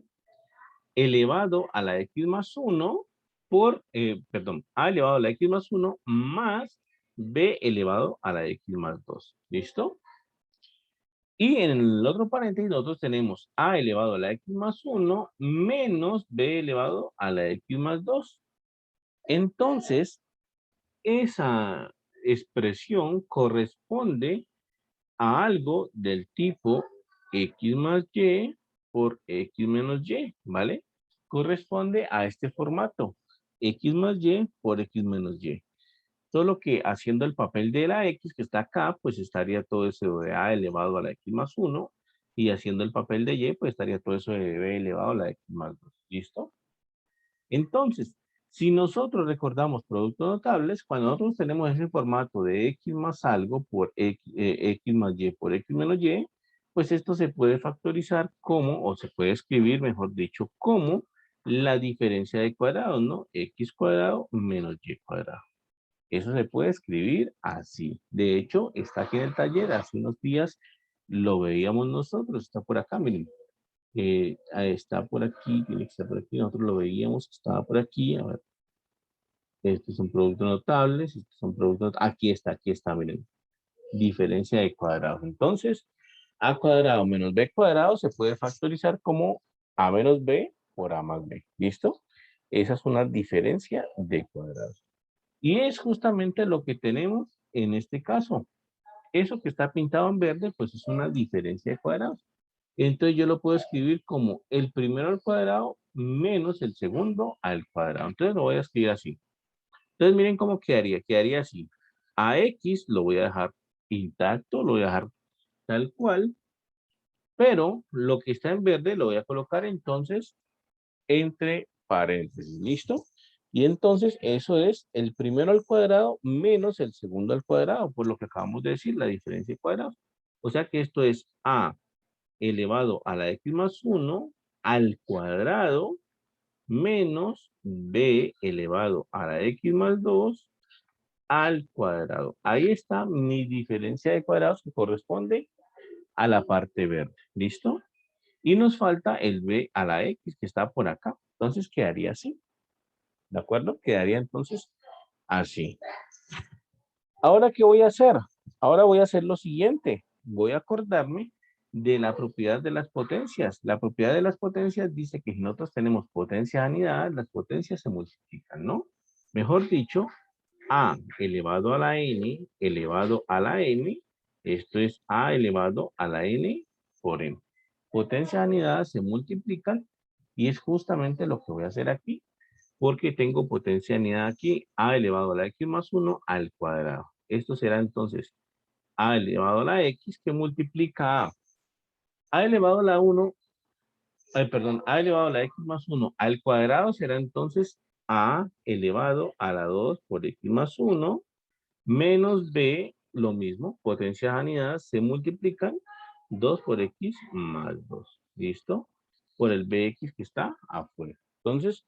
elevado a la X más 1 por, perdón, A elevado a la X más 1 más B elevado a la X más 2. ¿Listo? Y en el otro paréntesis nosotros tenemos A elevado a la X más 1 menos B elevado a la X más 2. Entonces, esa expresión corresponde a algo del tipo X más Y por X menos Y, ¿vale? Corresponde a este formato, X más Y por X menos Y. Solo que haciendo el papel de la X que está acá, pues estaría todo eso de A elevado a la X más 1. Y haciendo el papel de Y, pues estaría todo eso de B elevado a la X más 2. ¿Listo? Entonces, si nosotros recordamos productos notables, cuando nosotros tenemos ese formato de X más algo por X más Y por X menos Y, pues esto se puede factorizar como, o se puede escribir, mejor dicho, como la diferencia de cuadrados, ¿no? X cuadrado menos Y cuadrado. Eso se puede escribir así. De hecho, está aquí en el taller. Hace unos días lo veíamos nosotros. Está por acá, miren. Está por aquí, tiene que estar por aquí. Nosotros lo veíamos, estaba por aquí. A ver, estos son productos notables. Estos son productos. Aquí está, miren. Diferencia de cuadrados. Entonces, a cuadrado menos b cuadrado se puede factorizar como a menos b por a más b. ¿Listo? Esa es una diferencia de cuadrados. Y es justamente lo que tenemos en este caso. Eso que está pintado en verde, pues es una diferencia de cuadrados. Entonces yo lo puedo escribir como el primero al cuadrado menos el segundo al cuadrado. Entonces lo voy a escribir así. Entonces miren cómo quedaría. Quedaría así. A X lo voy a dejar intacto, lo voy a dejar tal cual. Pero lo que está en verde lo voy a colocar entonces entre paréntesis. ¿Listo? Y entonces eso es el primero al cuadrado menos el segundo al cuadrado, por lo que acabamos de decir, la diferencia de cuadrados. O sea que esto es a elevado a la x más 1 al cuadrado menos b elevado a la x más 2 al cuadrado. Ahí está mi diferencia de cuadrados que corresponde a la parte verde. ¿Listo? Y nos falta el b a la x que está por acá. Entonces quedaría así. ¿De acuerdo? Quedaría entonces así. Ahora, ¿qué voy a hacer? Ahora voy a hacer lo siguiente. Voy a acordarme de la propiedad de las potencias. La propiedad de las potencias dice que si nosotros tenemos potencias anidadas, las potencias se multiplican, ¿no? Mejor dicho, a elevado a la n elevado a la m, esto es a elevado a la n por m. Potencias anidadas se multiplican y es justamente lo que voy a hacer aquí, porque tengo potencia anidada aquí, a elevado a la x más 1 al cuadrado. Esto será entonces a elevado a la x que multiplica a. A elevado a la 1, perdón, a elevado a la x más 1 al cuadrado será entonces a elevado a la 2 por x más 1 menos b, lo mismo, potencias anidadas se multiplican 2 por x más 2. ¿Listo? Por el bx que está afuera. Entonces,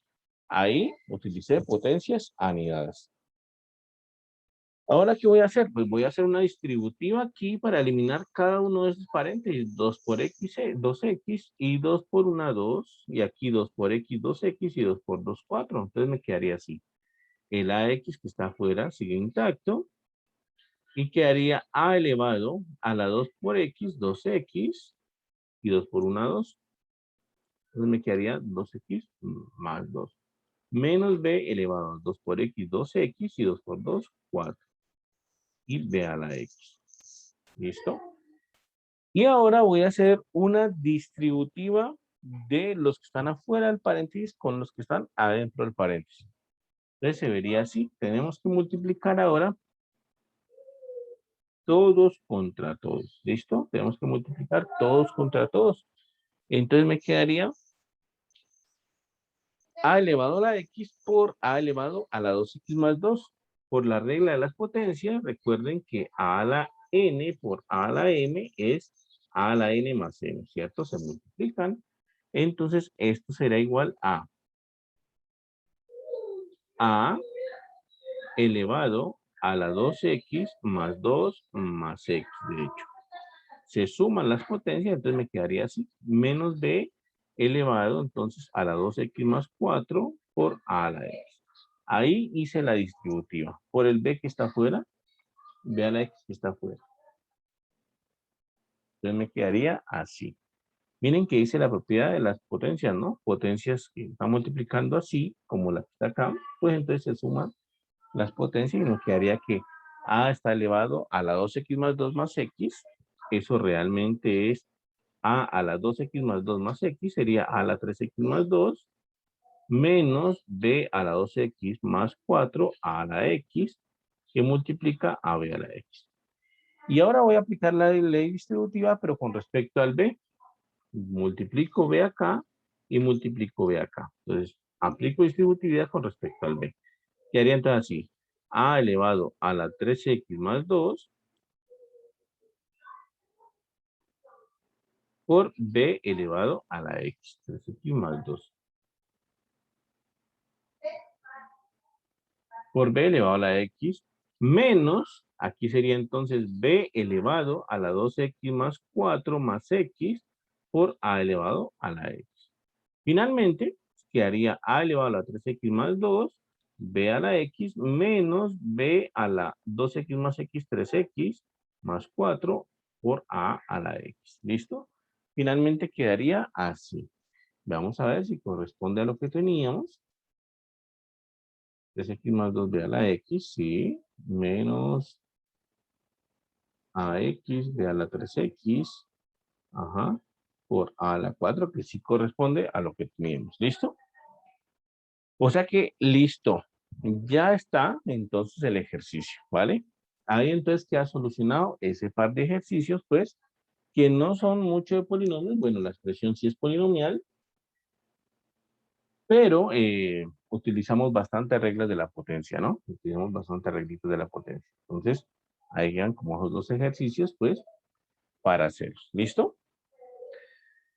ahí utilicé potencias anidadas. Ahora, ¿qué voy a hacer? Pues voy a hacer una distributiva aquí para eliminar cada uno de esos paréntesis. 2 por x, 2x y 2 por 1, 2. Y aquí 2 por x, 2x y 2 por 2, 4. Entonces me quedaría así. El ax que está afuera sigue intacto. Y quedaría a elevado a la 2 por x, 2x. Y 2 por 1, 2. Entonces me quedaría 2x más 2. Menos b elevado a 2 por x, 2x y 2 por 2, 4. Y b a la x. ¿Listo? Y ahora voy a hacer una distributiva de los que están afuera del paréntesis con los que están adentro del paréntesis. Entonces se vería así. Tenemos que multiplicar ahora todos contra todos. ¿Listo? Tenemos que multiplicar todos contra todos. Entonces me quedaría a elevado a la x por a elevado a la 2x más 2. Por la regla de las potencias, recuerden que a la n por a la m es a la n más m, ¿cierto? Se multiplican. Entonces, esto será igual a elevado a la 2x más 2 más x, de hecho. Se suman las potencias, entonces me quedaría así. Menos b elevado, entonces, a la 2x más 4 por a la x. Ahí hice la distributiva. Por el b que está afuera, b a la x que está afuera. Entonces me quedaría así. Miren que hice la propiedad de las potencias, ¿no? Potencias que están multiplicando así, como la que está acá, pues entonces se suman las potencias y nos quedaría que a está elevado a la 2x más 2 más x. Eso realmente es a la 2x más 2 más x, sería a la 3x más 2 menos b a la 2x más 4 a la x, que multiplica a b a la x. Y ahora voy a aplicar la ley distributiva, pero con respecto al b. Multiplico b acá y multiplico b acá. Entonces, aplico distributividad con respecto al b. Quedaría entonces así. A elevado a la 3x más 2 por b elevado a la x. 3x más 2. Por b elevado a la x menos, aquí sería entonces b elevado a la 2x más 4 más x por a elevado a la x. Finalmente, quedaría a elevado a la 3x más 2, b a la x menos b a la 2x más x, 3x más 4 por a la x. ¿Listo? Finalmente quedaría así. Vamos a ver si corresponde a lo que teníamos. 3x más 2b a la x, sí. Menos ax b a la 3x. Ajá. Por a la 4, que sí corresponde a lo que teníamos. ¿Listo? O sea que listo. Ya está entonces el ejercicio, ¿vale? Ahí entonces queda solucionado ese par de ejercicios, pues, que no son mucho de polinomios. Bueno, la expresión sí es polinomial, pero utilizamos bastantes reglas de la potencia, ¿no? Utilizamos bastantes reglitas de la potencia. Entonces, ahí quedan como esos dos ejercicios, pues, para hacerlos. ¿Listo?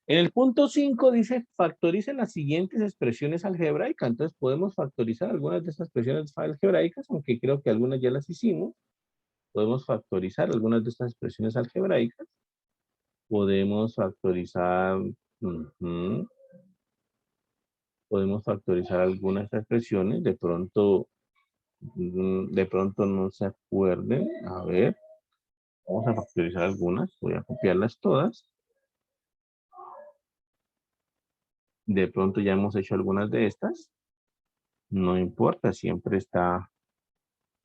En el punto 5 dice, factoricen las siguientes expresiones algebraicas. Entonces, podemos factorizar algunas de estas expresiones algebraicas, aunque creo que algunas ya las hicimos. Podemos factorizar algunas de estas expresiones algebraicas. Podemos factorizar... podemos factorizar algunas de estas expresiones. De pronto no se acuerden. A ver, vamos a factorizar algunas. Voy a copiarlas todas. De pronto ya hemos hecho algunas de estas. No importa, siempre está,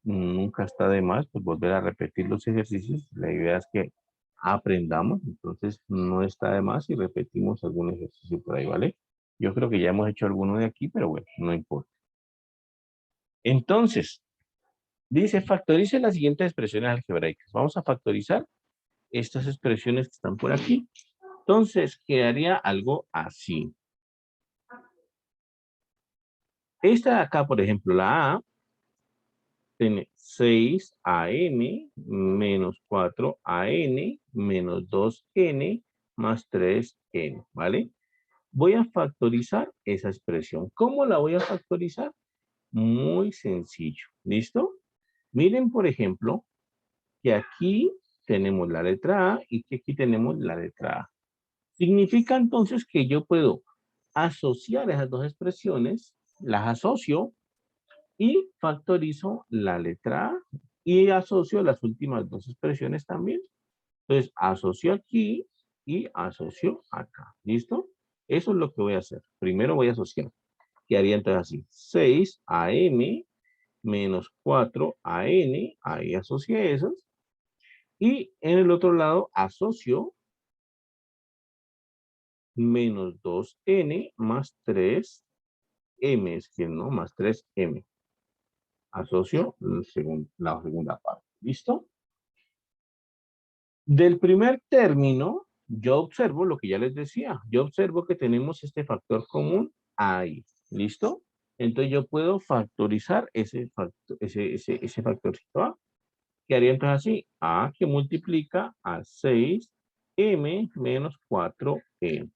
nunca está de más, pues volver a repetir los ejercicios. La idea es que aprendamos, entonces no está de más si repetimos algún ejercicio por ahí, ¿vale? Yo creo que ya hemos hecho alguno de aquí, pero bueno, no importa. Entonces, dice, factorice las siguientes expresiones algebraicas. Vamos a factorizar estas expresiones que están por aquí. Entonces, quedaría algo así. Esta de acá, por ejemplo, la A, tiene 6am menos 4an menos 2n más 3n, ¿vale? Voy a factorizar esa expresión. ¿Cómo la voy a factorizar? Muy sencillo, ¿listo? Miren, por ejemplo, que aquí tenemos la letra A y que aquí tenemos la letra A. Significa entonces que yo puedo asociar esas dos expresiones, las asocio y factorizo la letra A y asocio las últimas dos expresiones también. Entonces, asocio aquí y asocio acá. ¿Listo? Eso es lo que voy a hacer. Primero voy a asociar. ¿Qué haría entonces así? 6am menos 4an. Ahí asocié esos. Y en el otro lado asocio menos 2n más 3m. Es que no, más 3m. Asocio la segunda parte. ¿Listo? Del primer término, yo observo lo que ya les decía. Yo observo que tenemos este factor común ahí. ¿Listo? Entonces yo puedo factorizar ese factorcito A. ¿Qué haría entonces así? A que multiplica a 6m menos 4m.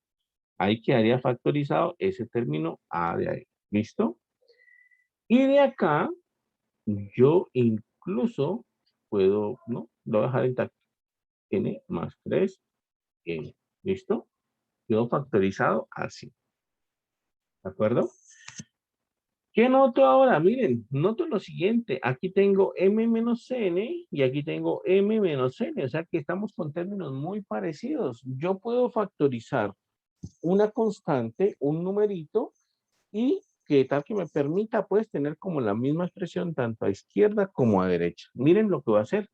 Ahí quedaría factorizado ese término A de ahí. ¿Listo? Y de acá, yo incluso puedo, ¿no? Lo voy a dejar intacto. N más 3n. ¿Listo? Quedó factorizado así. ¿De acuerdo? ¿Qué noto ahora? Miren, noto lo siguiente. Aquí tengo m menos n y aquí tengo m menos n. O sea que estamos con términos muy parecidos. Yo puedo factorizar una constante, un numerito, y que tal que me permita, pues, tener como la misma expresión tanto a izquierda como a derecha. Miren lo que voy a hacer.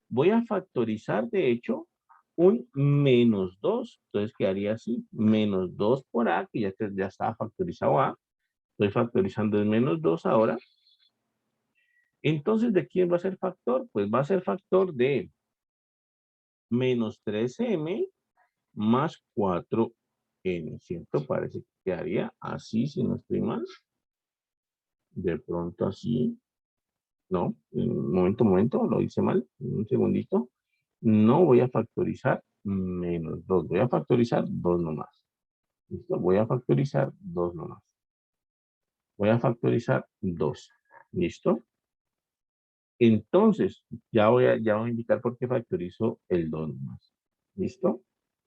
Voy a factorizar, de hecho, un menos 2. Entonces quedaría así, menos 2 por a, que ya estaba factorizado a. Estoy factorizando el menos 2 ahora. Entonces, ¿de quién va a ser factor? Pues va a ser factor de menos 3m más 4n, ¿cierto? Parece que quedaría así, si no estoy mal. De pronto así. No, un momento, lo hice mal. Un segundito. No voy a factorizar menos 2. Voy a factorizar 2 nomás. ¿Listo? Voy a factorizar 2 nomás. Voy a factorizar 2. ¿Listo? Entonces, ya voy a indicar por qué factorizo el 2 más. ¿Listo?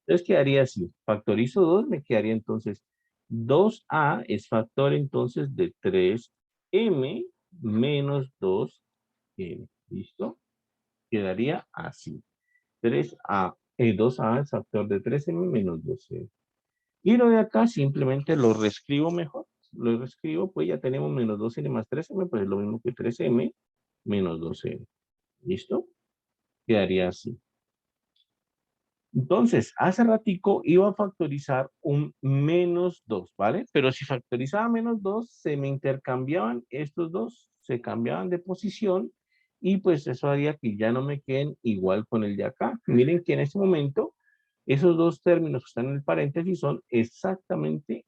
Entonces quedaría así. Factorizo 2, me quedaría entonces 2a es factor entonces de 3m menos 2m. ¿Listo? Quedaría así. 3a 2a es factor de 3m menos 12. Y lo de acá simplemente lo reescribo mejor. Lo reescribo, pues ya tenemos menos 2n más 3m, pues es lo mismo que 3m menos 12m. ¿Listo? Quedaría así. Entonces, hace ratico iba a factorizar un menos 2, ¿vale? Pero si factorizaba menos 2, se me intercambiaban estos dos, se cambiaban de posición y pues eso haría que ya no me queden igual con el de acá. Miren que en este momento esos dos términos que están en el paréntesis son exactamente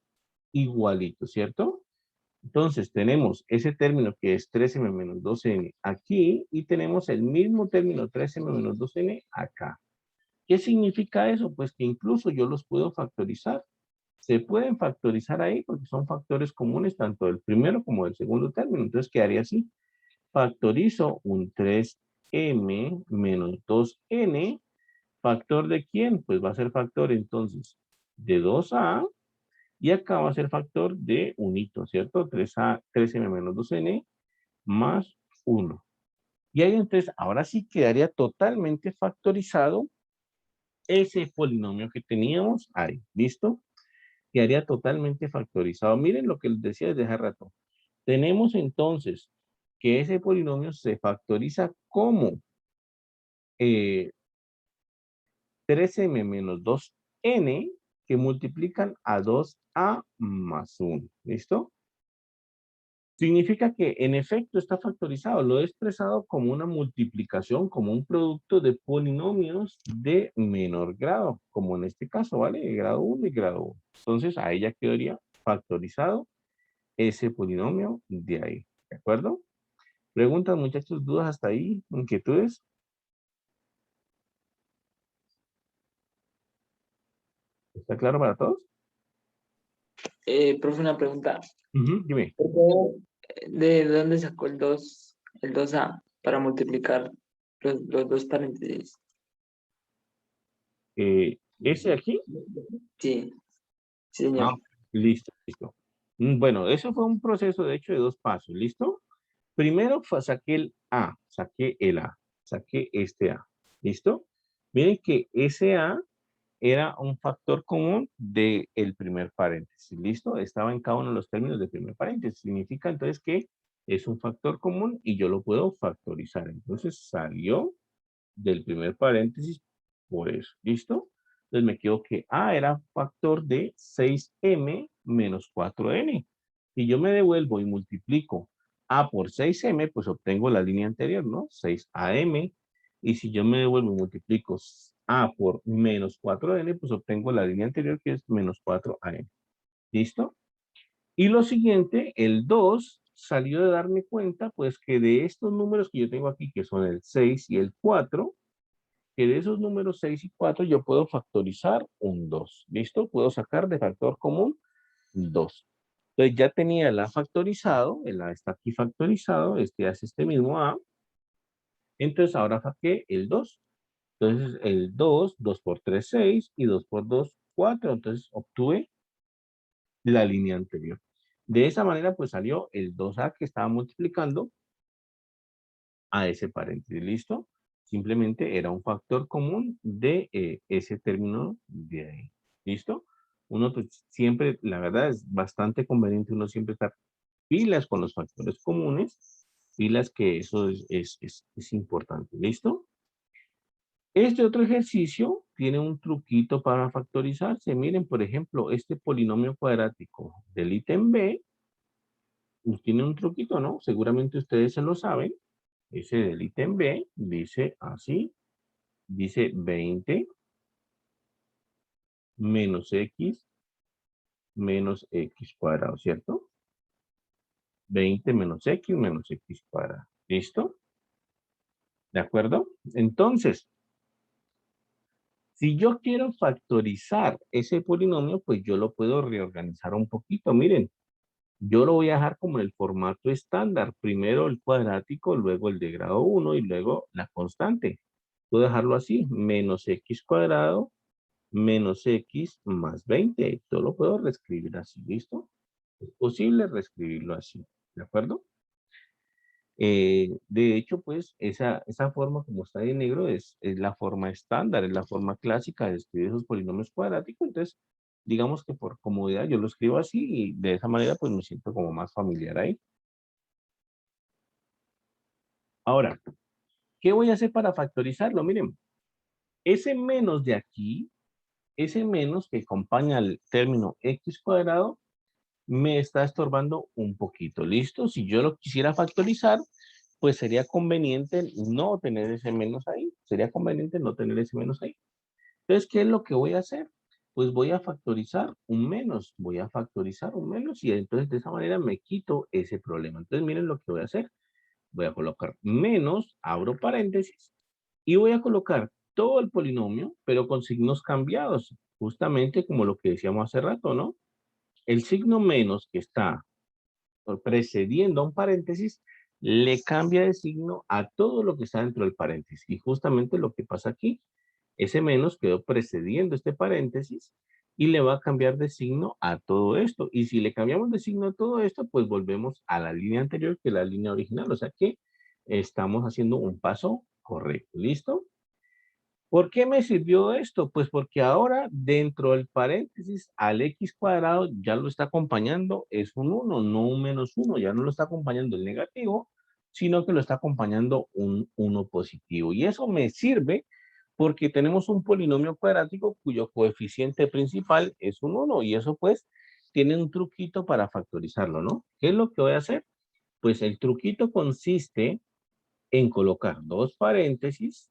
igualitos, ¿cierto? Entonces tenemos ese término que es 3m menos 2n aquí y tenemos el mismo término 3m menos 2n acá. ¿Qué significa eso? Pues que incluso yo los puedo factorizar. Se pueden factorizar ahí porque son factores comunes tanto del primero como del segundo término. Entonces quedaría así. Factorizo un 3m menos 2n. ¿Factor de quién? Pues va a ser factor entonces de 2a y acá va a ser factor de 1, ¿cierto? 3a, 3m menos 2n más 1. Y ahí entonces ahora sí quedaría totalmente factorizado ese polinomio que teníamos ahí, ¿listo? Quedaría totalmente factorizado. Miren lo que les decía desde hace rato. Tenemos entonces que ese polinomio se factoriza como 3m menos 2n que multiplican a 2a más 1, ¿listo? Significa que en efecto está factorizado. Lo he expresado como una multiplicación, como un producto de polinomios de menor grado, como en este caso, ¿vale? De grado 1 y grado 1. Entonces, ahí ya quedaría factorizado ese polinomio de ahí. ¿De acuerdo? Preguntas, muchachos, dudas hasta ahí, inquietudes. ¿Está claro para todos? Profe, una pregunta. Dime. ¿De dónde sacó el 2A para multiplicar los dos paréntesis? ¿Ese aquí? Sí, sí, señor. Ah, listo, listo. Bueno, eso fue un proceso, de hecho, de 2 pasos, ¿listo? Primero saqué el A, saqué el A, saqué este A. ¿Listo? Miren que ese A era un factor común del primer paréntesis. ¿Listo? Estaba en cada uno de los términos del primer paréntesis. Significa entonces que es un factor común y yo lo puedo factorizar. Entonces salió del primer paréntesis por eso. ¿Listo? Entonces me quedo que A era factor de 6m menos 4n. Si yo me devuelvo y multiplico A por 6m, pues obtengo la línea anterior, ¿no? 6am. Y si yo me devuelvo y multiplico A por menos 4n, pues obtengo la línea anterior que es menos 4am. ¿Listo? Y lo siguiente, el 2 salió de darme cuenta, pues que de estos números que yo tengo aquí, que son el 6 y el 4, que de esos números 6 y 4 yo puedo factorizar un 2. ¿Listo? Puedo sacar de factor común 2. Entonces ya tenía el A factorizado, el A está aquí factorizado, este hace este mismo A. Entonces ahora saqué el 2. Entonces el 2, 2 por 3, 6 y 2 por 2, 4. Entonces obtuve la línea anterior. De esa manera pues salió el 2A que estaba multiplicando a ese paréntesis. ¿Listo? Simplemente era un factor común de ese término de ahí. ¿Listo? Uno pues, siempre, la verdad es bastante conveniente uno siempre estar pilas con los factores comunes, pilas que eso es importante. ¿Listo? Este otro ejercicio tiene un truquito para factorizarse. Miren, por ejemplo, este polinomio cuadrático del ítem B tiene un truquito, ¿no? Seguramente ustedes se lo saben. Ese del ítem B dice así, dice 20 menos x menos x cuadrado, ¿cierto? 20 menos x cuadrado. ¿Listo? ¿De acuerdo? Entonces, si yo quiero factorizar ese polinomio, pues yo lo puedo reorganizar un poquito. Miren, yo lo voy a dejar como en el formato estándar. Primero el cuadrático, luego el de grado 1 y luego la constante. Puedo dejarlo así, menos x cuadrado menos x más 20. Yo lo puedo reescribir así, ¿listo? Es posible reescribirlo así, ¿de acuerdo? De hecho, pues, esa forma como está en negro es la forma estándar, es la forma clásica de escribir esos polinomios cuadráticos. Entonces, digamos que por comodidad yo lo escribo así y de esa manera, pues, me siento como más familiar ahí. Ahora, ¿qué voy a hacer para factorizarlo? Miren, ese menos de aquí, ese menos que acompaña al término x cuadrado, me está estorbando un poquito. ¿Listo? Si yo lo quisiera factorizar, pues sería conveniente no tener ese menos ahí. Sería conveniente no tener ese menos ahí. Entonces, ¿qué es lo que voy a hacer? Pues voy a factorizar un menos. Voy a factorizar un menos y entonces de esa manera me quito ese problema. Entonces, miren lo que voy a hacer. Voy a colocar menos, abro paréntesis, y voy a colocar todo el polinomio, pero con signos cambiados. Justamente como lo que decíamos hace rato, ¿no? El signo menos que está precediendo a un paréntesis, le cambia de signo a todo lo que está dentro del paréntesis. Y justamente lo que pasa aquí, ese menos quedó precediendo este paréntesis y le va a cambiar de signo a todo esto. Y si le cambiamos de signo a todo esto, pues volvemos a la línea anterior que la línea original. O sea que estamos haciendo un paso correcto. ¿Listo? ¿Por qué me sirvió esto? Pues porque ahora dentro del paréntesis al x cuadrado ya lo está acompañando, es un 1, no un menos 1, ya no lo está acompañando el negativo, sino que lo está acompañando un 1 positivo. Y eso me sirve porque tenemos un polinomio cuadrático cuyo coeficiente principal es un 1 y eso pues tiene un truquito para factorizarlo, ¿no? ¿Qué es lo que voy a hacer? Pues el truquito consiste en colocar dos paréntesis,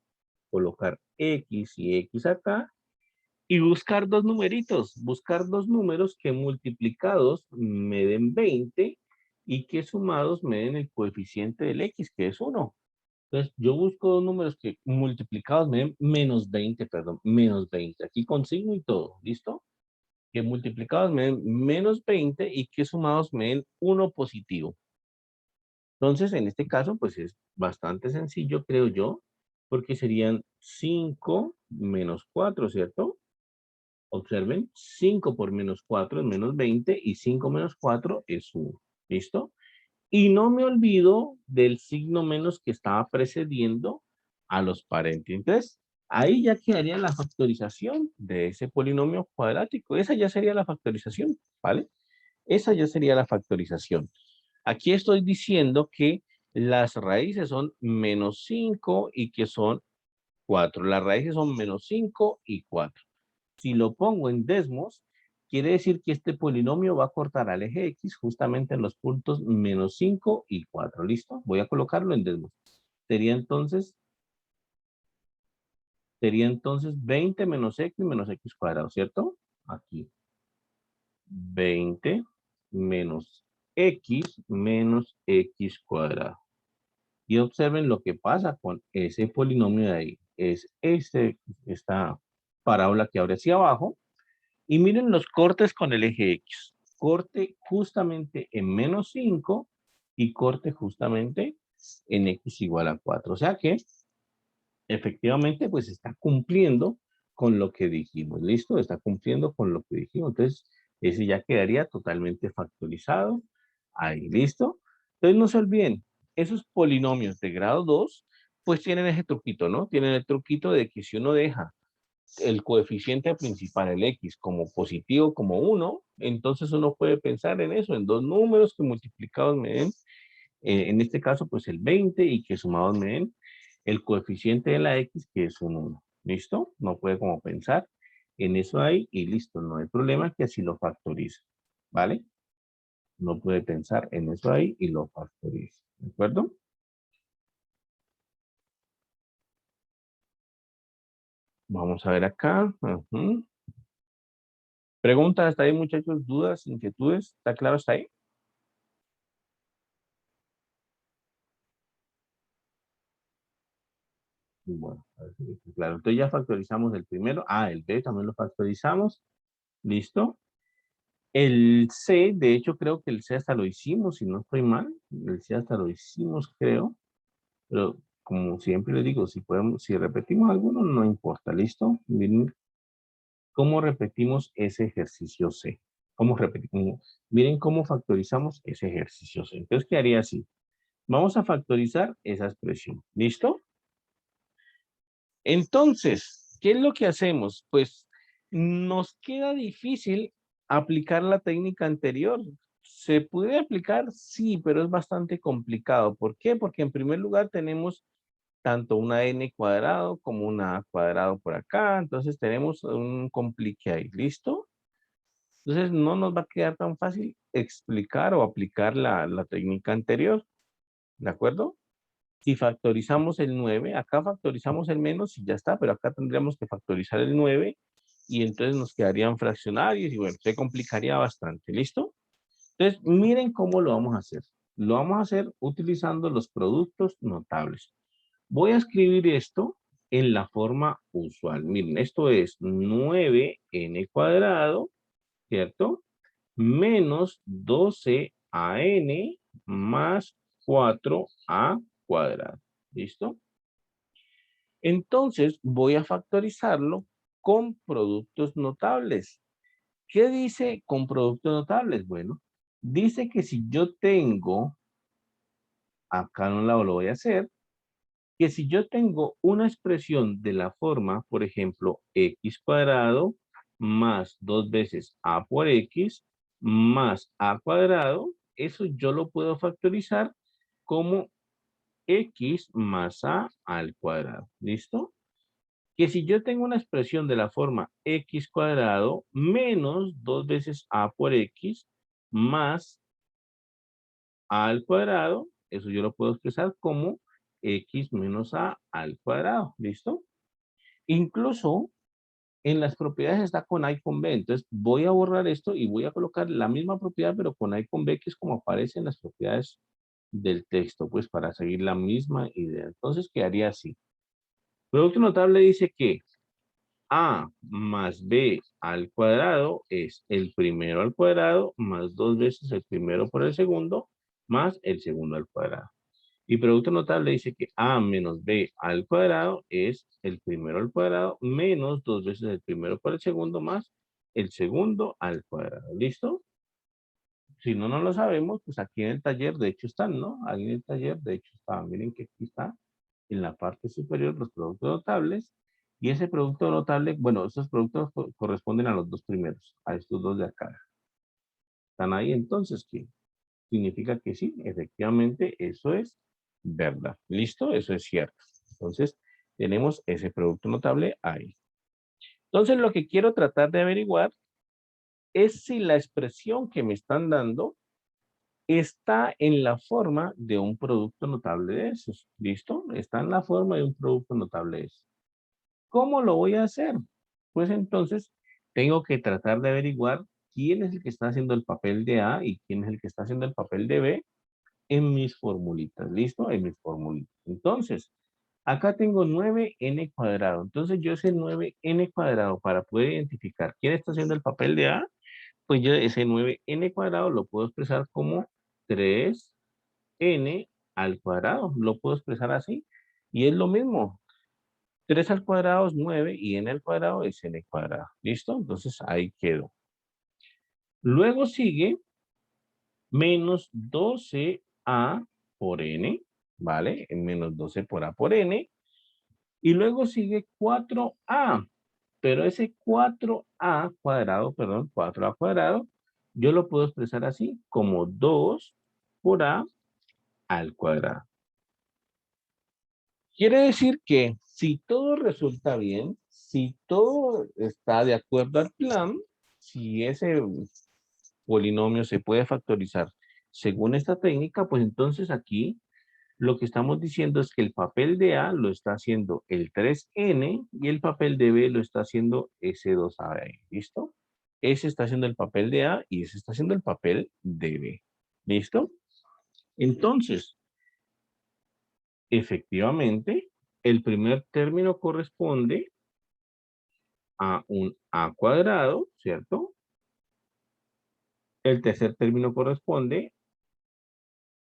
colocar X y X acá, y buscar dos numeritos, buscar dos números que multiplicados me den 20 y que sumados me den el coeficiente del X, que es 1. Entonces, yo busco dos números que multiplicados me den menos 20, perdón, menos 20. Aquí con signo y todo, ¿listo? Que multiplicados me den menos 20 y que sumados me den 1 positivo. Entonces, en este caso, pues es bastante sencillo, creo yo, porque serían 5 menos 4, ¿cierto? Observen, 5 por menos 4 es menos 20 y 5 menos 4 es 1. ¿Listo? Y no me olvido del signo menos que estaba precediendo a los paréntesis. Entonces, ahí ya quedaría la factorización de ese polinomio cuadrático. Esa ya sería la factorización, ¿vale? Esa ya sería la factorización. Aquí estoy diciendo que las raíces son menos 5 y que son 4. Las raíces son menos 5 y 4. Si lo pongo en desmos, quiere decir que este polinomio va a cortar al eje X justamente en los puntos menos 5 y 4. ¿Listo? Voy a colocarlo en desmos. Sería entonces 20 menos X cuadrado, ¿cierto? Aquí. 20 menos X cuadrado. Y observen lo que pasa con ese polinomio de ahí. Es esta parábola que abre hacia abajo. Y miren los cortes con el eje X. Corte justamente en menos 5 y corte justamente en X igual a 4. O sea que efectivamente pues está cumpliendo con lo que dijimos. ¿Listo? Está cumpliendo con lo que dijimos. Entonces ese ya quedaría totalmente factorizado. Ahí, ¿listo? Entonces no se olviden, esos polinomios de grado 2 pues tienen ese truquito, ¿no? Tienen el truquito de que si uno deja el coeficiente principal, el X, como positivo, como 1, entonces uno puede pensar en eso, en dos números que multiplicados me den, en este caso, pues el 20 y que sumados me den el coeficiente de la X, que es un 1. ¿Listo? No puede como pensar en eso ahí y listo, no hay problema que así lo factorice. ¿Vale? No puede pensar en eso ahí y lo factorice. ¿De acuerdo? Vamos a ver acá. Ujú. Preguntas hasta ahí, muchachos, dudas, inquietudes. ¿Está claro hasta ahí? Bueno, a ver si está claro. Entonces ya factorizamos el primero. Ah, el B también lo factorizamos. Listo. El C, de hecho, creo que el C hasta lo hicimos, si no estoy mal. El C hasta lo hicimos, creo. Pero como siempre les digo, si podemos, si repetimos alguno, no importa. ¿Listo? Miren cómo repetimos ese ejercicio C. ¿Cómo repetimos? Miren cómo factorizamos ese ejercicio C. Entonces quedaría así. Vamos a factorizar esa expresión. ¿Listo? Entonces, ¿qué es lo que hacemos? Pues nos queda difícil aplicar la técnica anterior. ¿Se puede aplicar? Sí, pero es bastante complicado. ¿Por qué? Porque en primer lugar tenemos tanto una n cuadrado como una a cuadrado por acá. Entonces tenemos un complique ahí. ¿Listo? Entonces no nos va a quedar tan fácil explicar o aplicar la técnica anterior. ¿De acuerdo? Si factorizamos el 9, acá factorizamos el menos y ya está, pero acá tendríamos que factorizar el 9 y entonces nos quedarían fraccionarios y bueno, se complicaría bastante. ¿Listo? Entonces, miren cómo lo vamos a hacer. Lo vamos a hacer utilizando los productos notables. Voy a escribir esto en la forma usual. Miren, esto es 9n cuadrado, ¿cierto? Menos 12an más 4a cuadrado. ¿Listo? Entonces voy a factorizarlo con productos notables. ¿Qué dice con productos notables? Bueno, dice que si yo tengo, acá no lo voy a hacer, que si yo tengo una expresión de la forma, por ejemplo, x cuadrado más 2 veces a por x más a cuadrado, eso yo lo puedo factorizar como x más a al cuadrado. ¿Listo? Que si yo tengo una expresión de la forma x cuadrado menos 2 veces a por x más a al cuadrado, eso yo lo puedo expresar como x menos a al cuadrado. ¿Listo? Incluso en las propiedades está con a y con b. Entonces voy a borrar esto y voy a colocar la misma propiedad, pero con a y con b, que es como aparece en las propiedades del texto, pues para seguir la misma idea. Entonces quedaría así. Producto notable dice que a más b al cuadrado es el primero al cuadrado más 2 veces el primero por el segundo más el segundo al cuadrado. Y producto notable dice que a menos b al cuadrado es el primero al cuadrado menos 2 veces el primero por el segundo más el segundo al cuadrado. ¿Listo? Si no, no lo sabemos, pues aquí en el taller de hecho están, ¿no? Ahí en el taller de hecho están. Miren que aquí está en la parte superior los productos notables. Y ese producto notable, bueno, esos productos corresponden a los dos primeros, a estos dos de acá. Están ahí entonces, ¿qué significa? Que sí, efectivamente, eso es verdad. ¿Listo? Eso es cierto. Entonces, tenemos ese producto notable ahí. Entonces, lo que quiero tratar de averiguar es si la expresión que me están dando está en la forma de un producto notable de esos. ¿Listo? Está en la forma de un producto notable de esos. ¿Cómo lo voy a hacer? Pues entonces tengo que tratar de averiguar quién es el que está haciendo el papel de A y quién es el que está haciendo el papel de B en mis formulitas. ¿Listo? En mis formulitas. Entonces, acá tengo 9n cuadrado. Entonces yo ese 9n cuadrado para poder identificar quién está haciendo el papel de A, pues yo ese 9n cuadrado lo puedo expresar como 3n al cuadrado. Lo puedo expresar así. Y es lo mismo. 3 al cuadrado es 9 y n al cuadrado es n cuadrado. ¿Listo? Entonces ahí quedó. Luego sigue menos 12a por n, ¿vale? En menos 12 por a por n. Y luego sigue 4a. Pero ese 4a cuadrado, perdón, 4a cuadrado, yo lo puedo expresar así, como 2 por a al cuadrado. Quiere decir que si todo resulta bien, si todo está de acuerdo al plan, si ese polinomio se puede factorizar según esta técnica, pues entonces aquí lo que estamos diciendo es que el papel de A lo está haciendo el 3n y el papel de B lo está haciendo ese 2a. ¿Listo? Ese está haciendo el papel de A y ese está haciendo el papel de B. ¿Listo? Entonces, efectivamente, el primer término corresponde a un a cuadrado, ¿cierto? El tercer término corresponde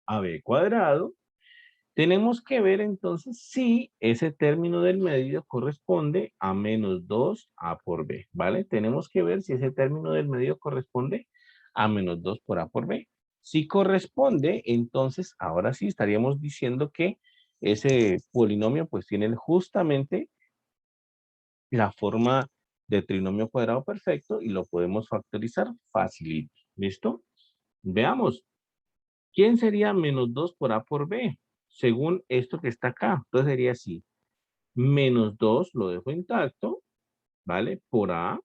a b cuadrado. Tenemos que ver entonces si ese término del medio corresponde a menos 2a por b, ¿vale? Tenemos que ver si ese término del medio corresponde a menos 2 por a por b. Si corresponde, entonces ahora sí estaríamos diciendo que ese polinomio pues tiene justamente la forma de trinomio cuadrado perfecto y lo podemos factorizar facilito. ¿Listo? Veamos. ¿Quién sería menos 2 por A por B? Según esto que está acá. Entonces sería así. Menos 2 lo dejo intacto, ¿vale? Por A.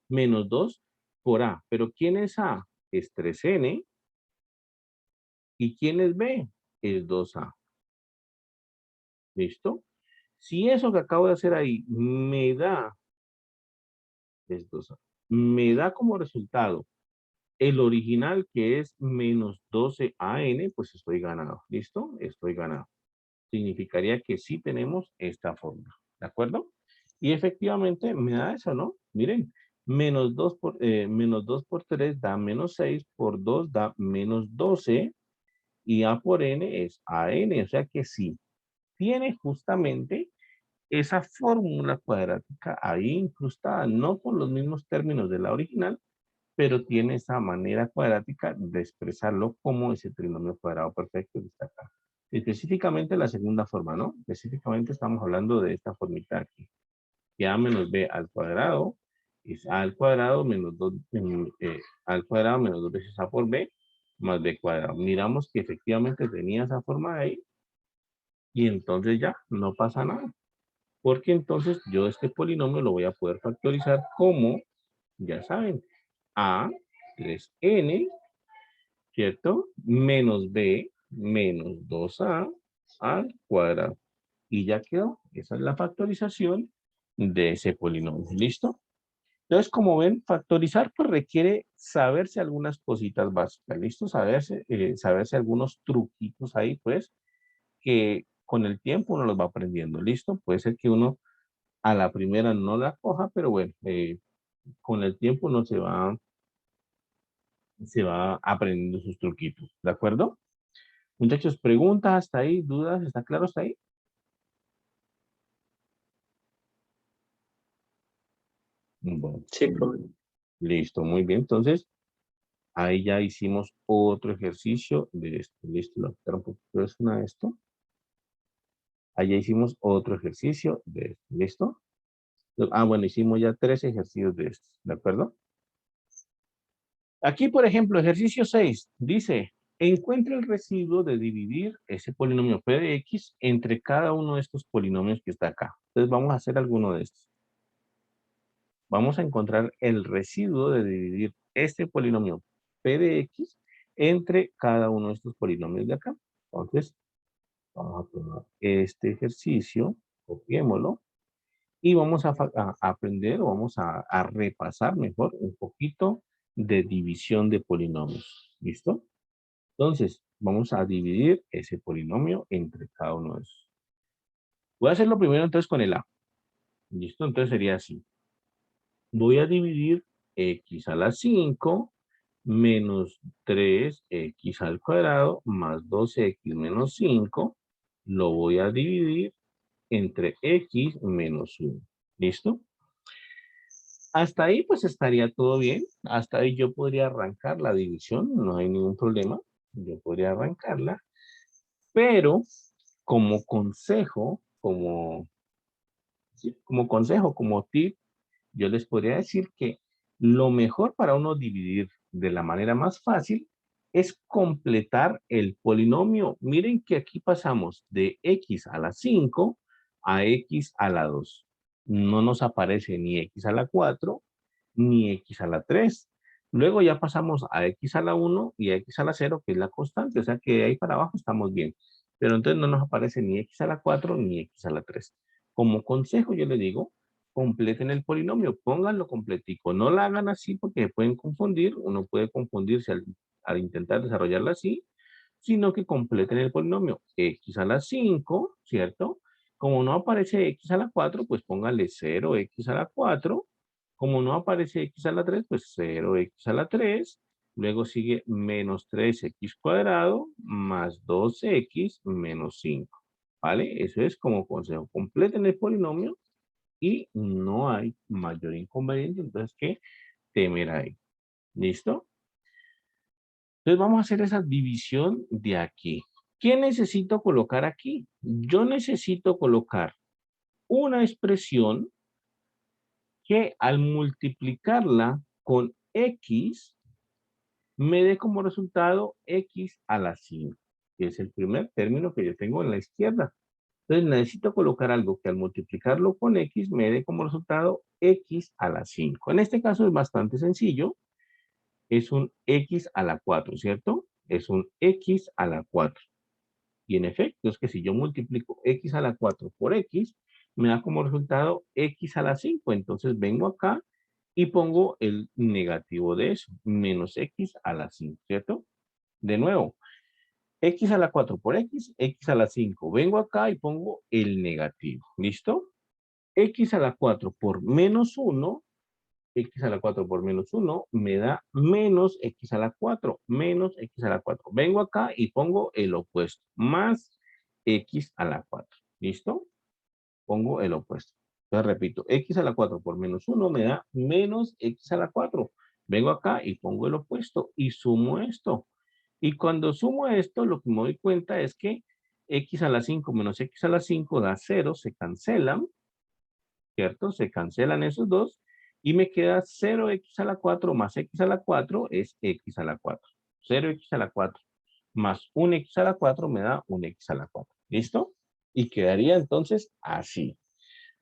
Menos 2 por A. Pero ¿quién es A? Es 3N. ¿Y quién es B? Es 2A. ¿Listo? Si eso que acabo de hacer ahí me da, es 2A, me da como resultado el original que es menos 12AN, pues estoy ganado. ¿Listo? Estoy ganado. Significaría que sí tenemos esta fórmula. ¿De acuerdo? Y efectivamente me da eso, ¿no? Miren, menos 2 por 3 da menos 6, por 2 da menos 12 y A por N es AN, o sea que sí, tiene justamente esa fórmula cuadrática ahí incrustada, no con los mismos términos de la original, pero tiene esa manera cuadrática de expresarlo como ese trinomio cuadrado perfecto que está acá. Específicamente la segunda forma, ¿no? Específicamente estamos hablando de esta formita aquí, que a menos b al cuadrado es a al cuadrado menos 2, al cuadrado menos 2 veces a por b más b cuadrado. Miramos que efectivamente tenía esa forma ahí y entonces ya no pasa nada. Porque entonces yo este polinomio lo voy a poder factorizar como, ya saben, a 3n, ¿cierto? Menos b menos 2a al cuadrado. Y ya quedó. Esa es la factorización de ese polinomio. ¿Listo? Entonces, como ven, factorizar pues requiere saberse algunas cositas básicas. ¿Listo? Saberse algunos truquitos ahí, pues, que con el tiempo uno los va aprendiendo. ¿Listo? Puede ser que uno a la primera no la coja, pero bueno, con el tiempo uno se va aprendiendo sus truquitos, ¿de acuerdo? Muchachos, preguntas hasta ahí, dudas, ¿está claro hasta ahí? Bueno, Sí, profe. listo, muy bien. Entonces, ahí ya hicimos otro ejercicio de esto. Listo, lo voy a quitar un poquito de zona de esto. Ahí ya hicimos otro ejercicio de esto. ¿Listo? Ah, bueno, hicimos ya 3 ejercicios de estos, ¿de acuerdo? Aquí, por ejemplo, ejercicio 6 dice, encuentra el residuo de dividir ese polinomio p de x entre cada uno de estos polinomios que está acá. Entonces vamos a hacer alguno de estos. Vamos a encontrar el residuo de dividir este polinomio p de x entre cada uno de estos polinomios de acá. Entonces, vamos a tomar este ejercicio, copiémoslo, y vamos a aprender o vamos a repasar mejor un poquito de división de polinomios. ¿Listo? Entonces, vamos a dividir ese polinomio entre cada uno de esos. Voy a hacerlo primero entonces con el a. ¿Listo? Entonces sería así. Voy a dividir x a la 5 menos 3x al cuadrado más 2x menos 5. Lo voy a dividir entre x menos 1. ¿Listo? Hasta ahí pues estaría todo bien. Hasta ahí yo podría arrancar la división. No hay ningún problema. Yo podría arrancarla. Pero como consejo, sí, como consejo, como tip, yo les podría decir que lo mejor para uno dividir de la manera más fácil es completar el polinomio. Miren que aquí pasamos de x a la 5 a x a la 2. No nos aparece ni x a la 4 ni x a la 3. Luego ya pasamos a x a la 1 y a x a la 0, que es la constante. O sea que de ahí para abajo estamos bien. Pero entonces no nos aparece ni x a la 4 ni x a la 3. Como consejo yo le digo, completen el polinomio, pónganlo completico, no la hagan así porque pueden confundir, uno puede confundirse al intentar desarrollarla así, sino que completen el polinomio x a la 5, ¿cierto? Como no aparece x a la 4, pues pónganle 0x a la 4. Como no aparece x a la 3, pues 0x a la 3. Luego sigue menos 3x cuadrado más 2x menos 5. ¿Vale? Eso es como consejo. Completen el polinomio y no hay mayor inconveniente, entonces, que temer ahí. ¿Listo? Entonces vamos a hacer esa división de aquí. ¿Qué necesito colocar aquí? Yo necesito colocar una expresión que al multiplicarla con x me dé como resultado x a la 5, que es el primer término que yo tengo en la izquierda. Entonces necesito colocar algo que al multiplicarlo con x me dé como resultado x a la 5. En este caso es bastante sencillo. Es un x a la 4, ¿cierto? Es un x a la 4. Y en efecto, es que si yo multiplico x a la 4 por x, me da como resultado x a la 5. Entonces vengo acá y pongo el negativo de eso, menos x a la 5, ¿cierto? De nuevo, x a la 4 por x a la 5. Vengo acá y pongo el negativo, ¿listo? X a la 4 por menos 1, x a la 4 por menos 1 me da menos x a la 4, menos x a la 4. Vengo acá y pongo el opuesto, más x a la 4. ¿Listo? Pongo el opuesto. Entonces repito, x a la 4 por menos 1 me da menos x a la 4. Vengo acá y pongo el opuesto y sumo esto. Y cuando sumo esto, lo que me doy cuenta es que x a la 5 menos x a la 5 da 0, se cancelan, ¿cierto? Se cancelan esos dos y me queda 0x a la 4 más x a la 4 es x a la 4. 0x a la 4 más 1x a la 4 me da 1x a la 4. ¿Listo? Y quedaría entonces así.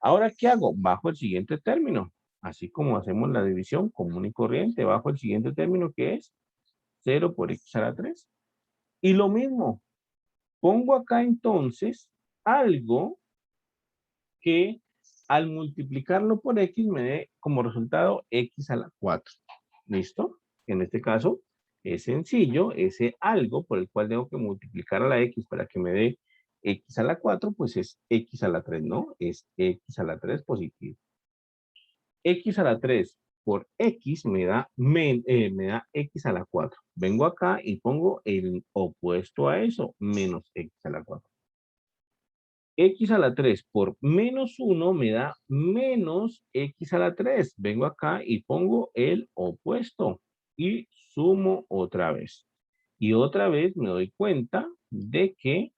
Ahora, ¿qué hago? Bajo el siguiente término. Así como hacemos la división común y corriente, bajo el siguiente término que es 0 por x a la 3. Y lo mismo, pongo acá entonces algo que al multiplicarlo por x me dé como resultado x a la 4. ¿Listo? En este caso es sencillo, ese algo por el cual tengo que multiplicar a la x para que me dé x a la 4, pues es x a la 3, ¿no? Es x a la 3 positivo. X a la 3 por x me da x a la 4. Vengo acá y pongo el opuesto a eso, menos x a la 4. X a la 3 por menos 1 me da menos x a la 3. Vengo acá y pongo el opuesto y sumo otra vez. Y otra vez me doy cuenta de que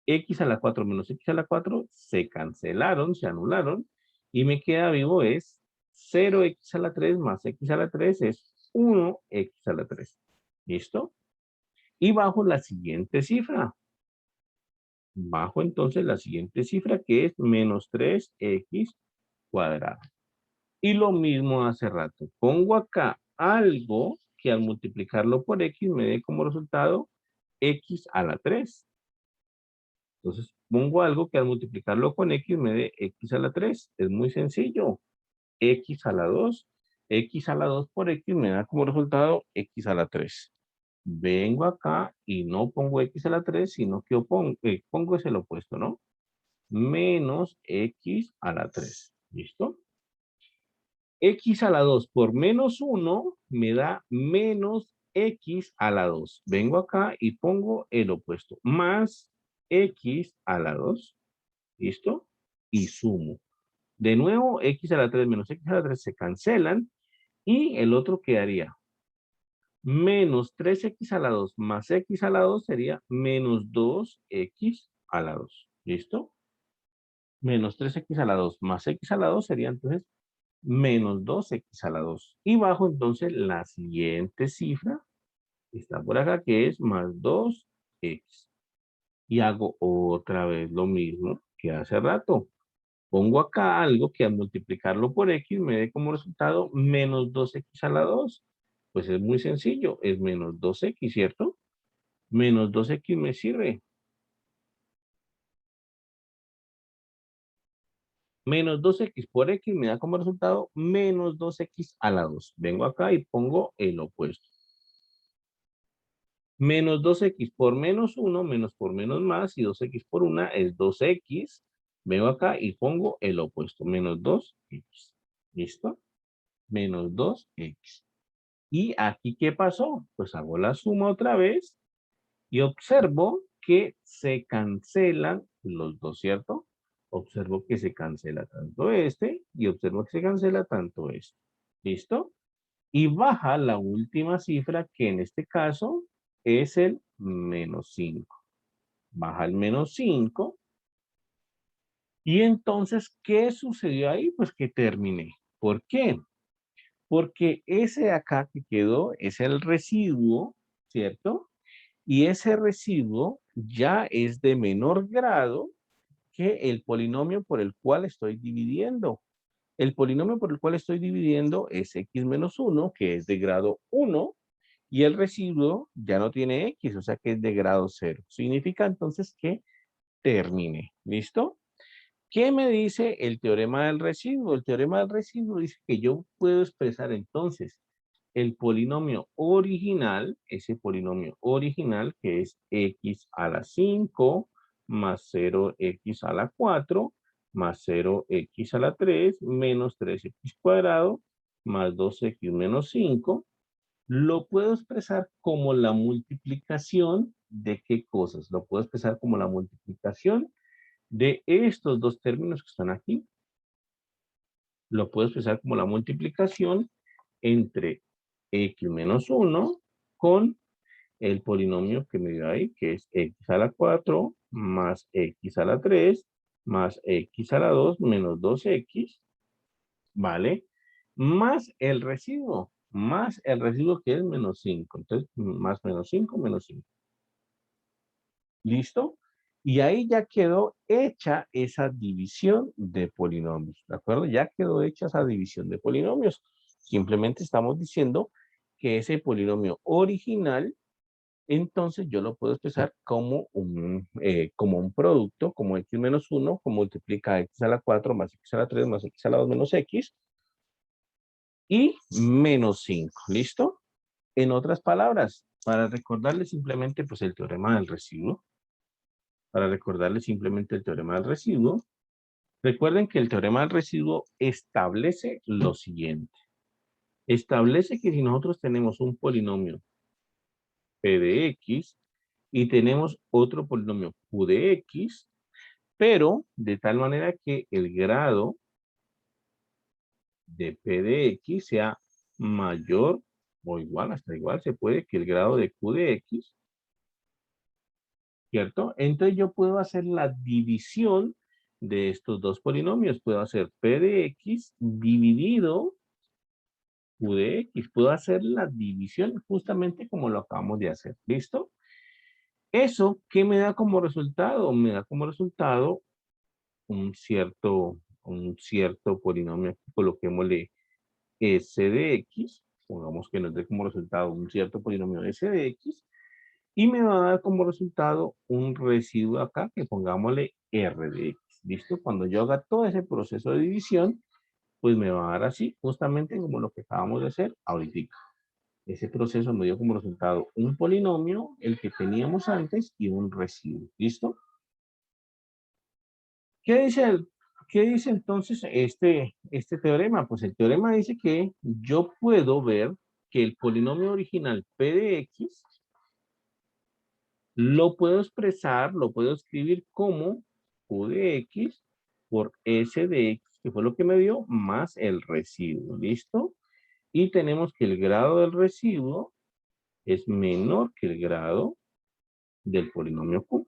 x a la 4 menos x a la 4 se cancelaron, se anularon y me queda vivo es 0x a la 3 más x a la 3 es 1x a la 3. ¿Listo? Y bajo la siguiente cifra. Bajo entonces la siguiente cifra que es menos 3x cuadrado. Y lo mismo hace rato. Pongo acá algo que al multiplicarlo por x me dé como resultado x a la 3. Entonces pongo algo que al multiplicarlo con x me dé x a la 3. Es muy sencillo. X a la 2. X a la 2 por x me da como resultado x a la 3. Vengo acá y no pongo x a la 3, sino que pongo es el opuesto, ¿no? Menos x a la 3. ¿Listo? X a la 2 por menos 1 me da menos x a la 2. Vengo acá y pongo el opuesto. Más x a la 2. ¿Listo? Y sumo. De nuevo, x a la 3 menos x a la 3 se cancelan. Y el otro quedaría menos 3x a la 2 más x a la 2 sería menos 2x a la 2. ¿Listo? Menos 3x a la 2 más x a la 2 sería entonces menos 2x a la 2. Y bajo entonces la siguiente cifra, que está por acá, que es más 2x. Y hago otra vez lo mismo que hace rato. Pongo acá algo que al multiplicarlo por x me dé como resultado menos 2x a la 2. Pues es muy sencillo, es menos 2x, ¿cierto? Menos 2x me sirve. Menos 2x por x me da como resultado menos 2x a la 2. Vengo acá y pongo el opuesto. Menos 2x por menos 1, menos por menos más, y 2x por 1 es 2x. Vengo acá y pongo el opuesto, menos 2x. ¿Listo? Menos 2x. ¿Y aquí qué pasó? Pues hago la suma otra vez y observo que se cancelan los dos, ¿cierto? Observo que se cancela tanto este y observo que se cancela tanto este. ¿Listo? y baja la última cifra, que en este caso es el menos 5. Baja el menos 5. Y entonces, ¿qué sucedió ahí? Pues que terminé. ¿Por qué? Porque ese de acá que quedó es el residuo, ¿cierto? Y ese residuo ya es de menor grado que el polinomio por el cual estoy dividiendo. El polinomio por el cual estoy dividiendo es x menos 1, que es de grado 1, y el residuo ya no tiene x, o sea que es de grado 0. Significa entonces que termine. ¿Listo? ¿Qué me dice el teorema del residuo? El teorema del residuo dice que yo puedo expresar entonces el polinomio original, ese polinomio original que es x a la 5 más 0x a la 4 más 0x a la 3 menos 3x cuadrado más 2x menos 5, lo puedo expresar como la multiplicación de qué cosas. Lo puedo expresar como la multiplicación de estos dos términos que están aquí. Lo puedo expresar como la multiplicación entre x menos 1 con el polinomio que me dio ahí, que es x a la 4 más x a la 3 más x a la 2 menos 2x, ¿vale? Más el residuo que es menos 5. Entonces, más menos 5, menos 5. ¿Listo? Y ahí ya quedó hecha esa división de polinomios, ¿de acuerdo? Ya quedó hecha esa división de polinomios. Simplemente estamos diciendo que ese polinomio original, entonces yo lo puedo expresar como un producto, como x menos 1, que multiplica x a la 4 más x a la 3 más x a la 2 menos x y menos 5. ¿Listo? En otras palabras, para recordarles simplemente pues el teorema del residuo, para recordarles simplemente el teorema del residuo, recuerden que el teorema del residuo establece lo siguiente. Establece que si nosotros tenemos un polinomio p de x y tenemos otro polinomio q de x, pero de tal manera que el grado de p de x sea mayor o igual, hasta igual se puede, que el grado de q de x, ¿cierto? Entonces yo puedo hacer la división de estos dos polinomios. Puedo hacer p de x dividido q de x. Puedo hacer la división justamente como lo acabamos de hacer. ¿Listo? Eso, ¿qué me da como resultado? Me da como resultado un cierto polinomio. Aquí coloquémosle s de x. Pongamos que nos dé como resultado un cierto polinomio s de x. Y me va a dar como resultado un residuo acá, que pongámosle r de x. ¿Listo? Cuando yo haga todo ese proceso de división, pues me va a dar así, justamente como lo que acabamos de hacer ahorita. Ese proceso me dio como resultado un polinomio, el que teníamos antes, y un residuo. ¿Listo? ¿Qué dice, qué dice entonces este teorema? Pues el teorema dice que yo puedo ver que el polinomio original p de x lo puedo expresar, lo puedo escribir como q de x por s de x, que fue lo que me dio, más el residuo. ¿Listo? Y tenemos que el grado del residuo es menor que el grado del polinomio q.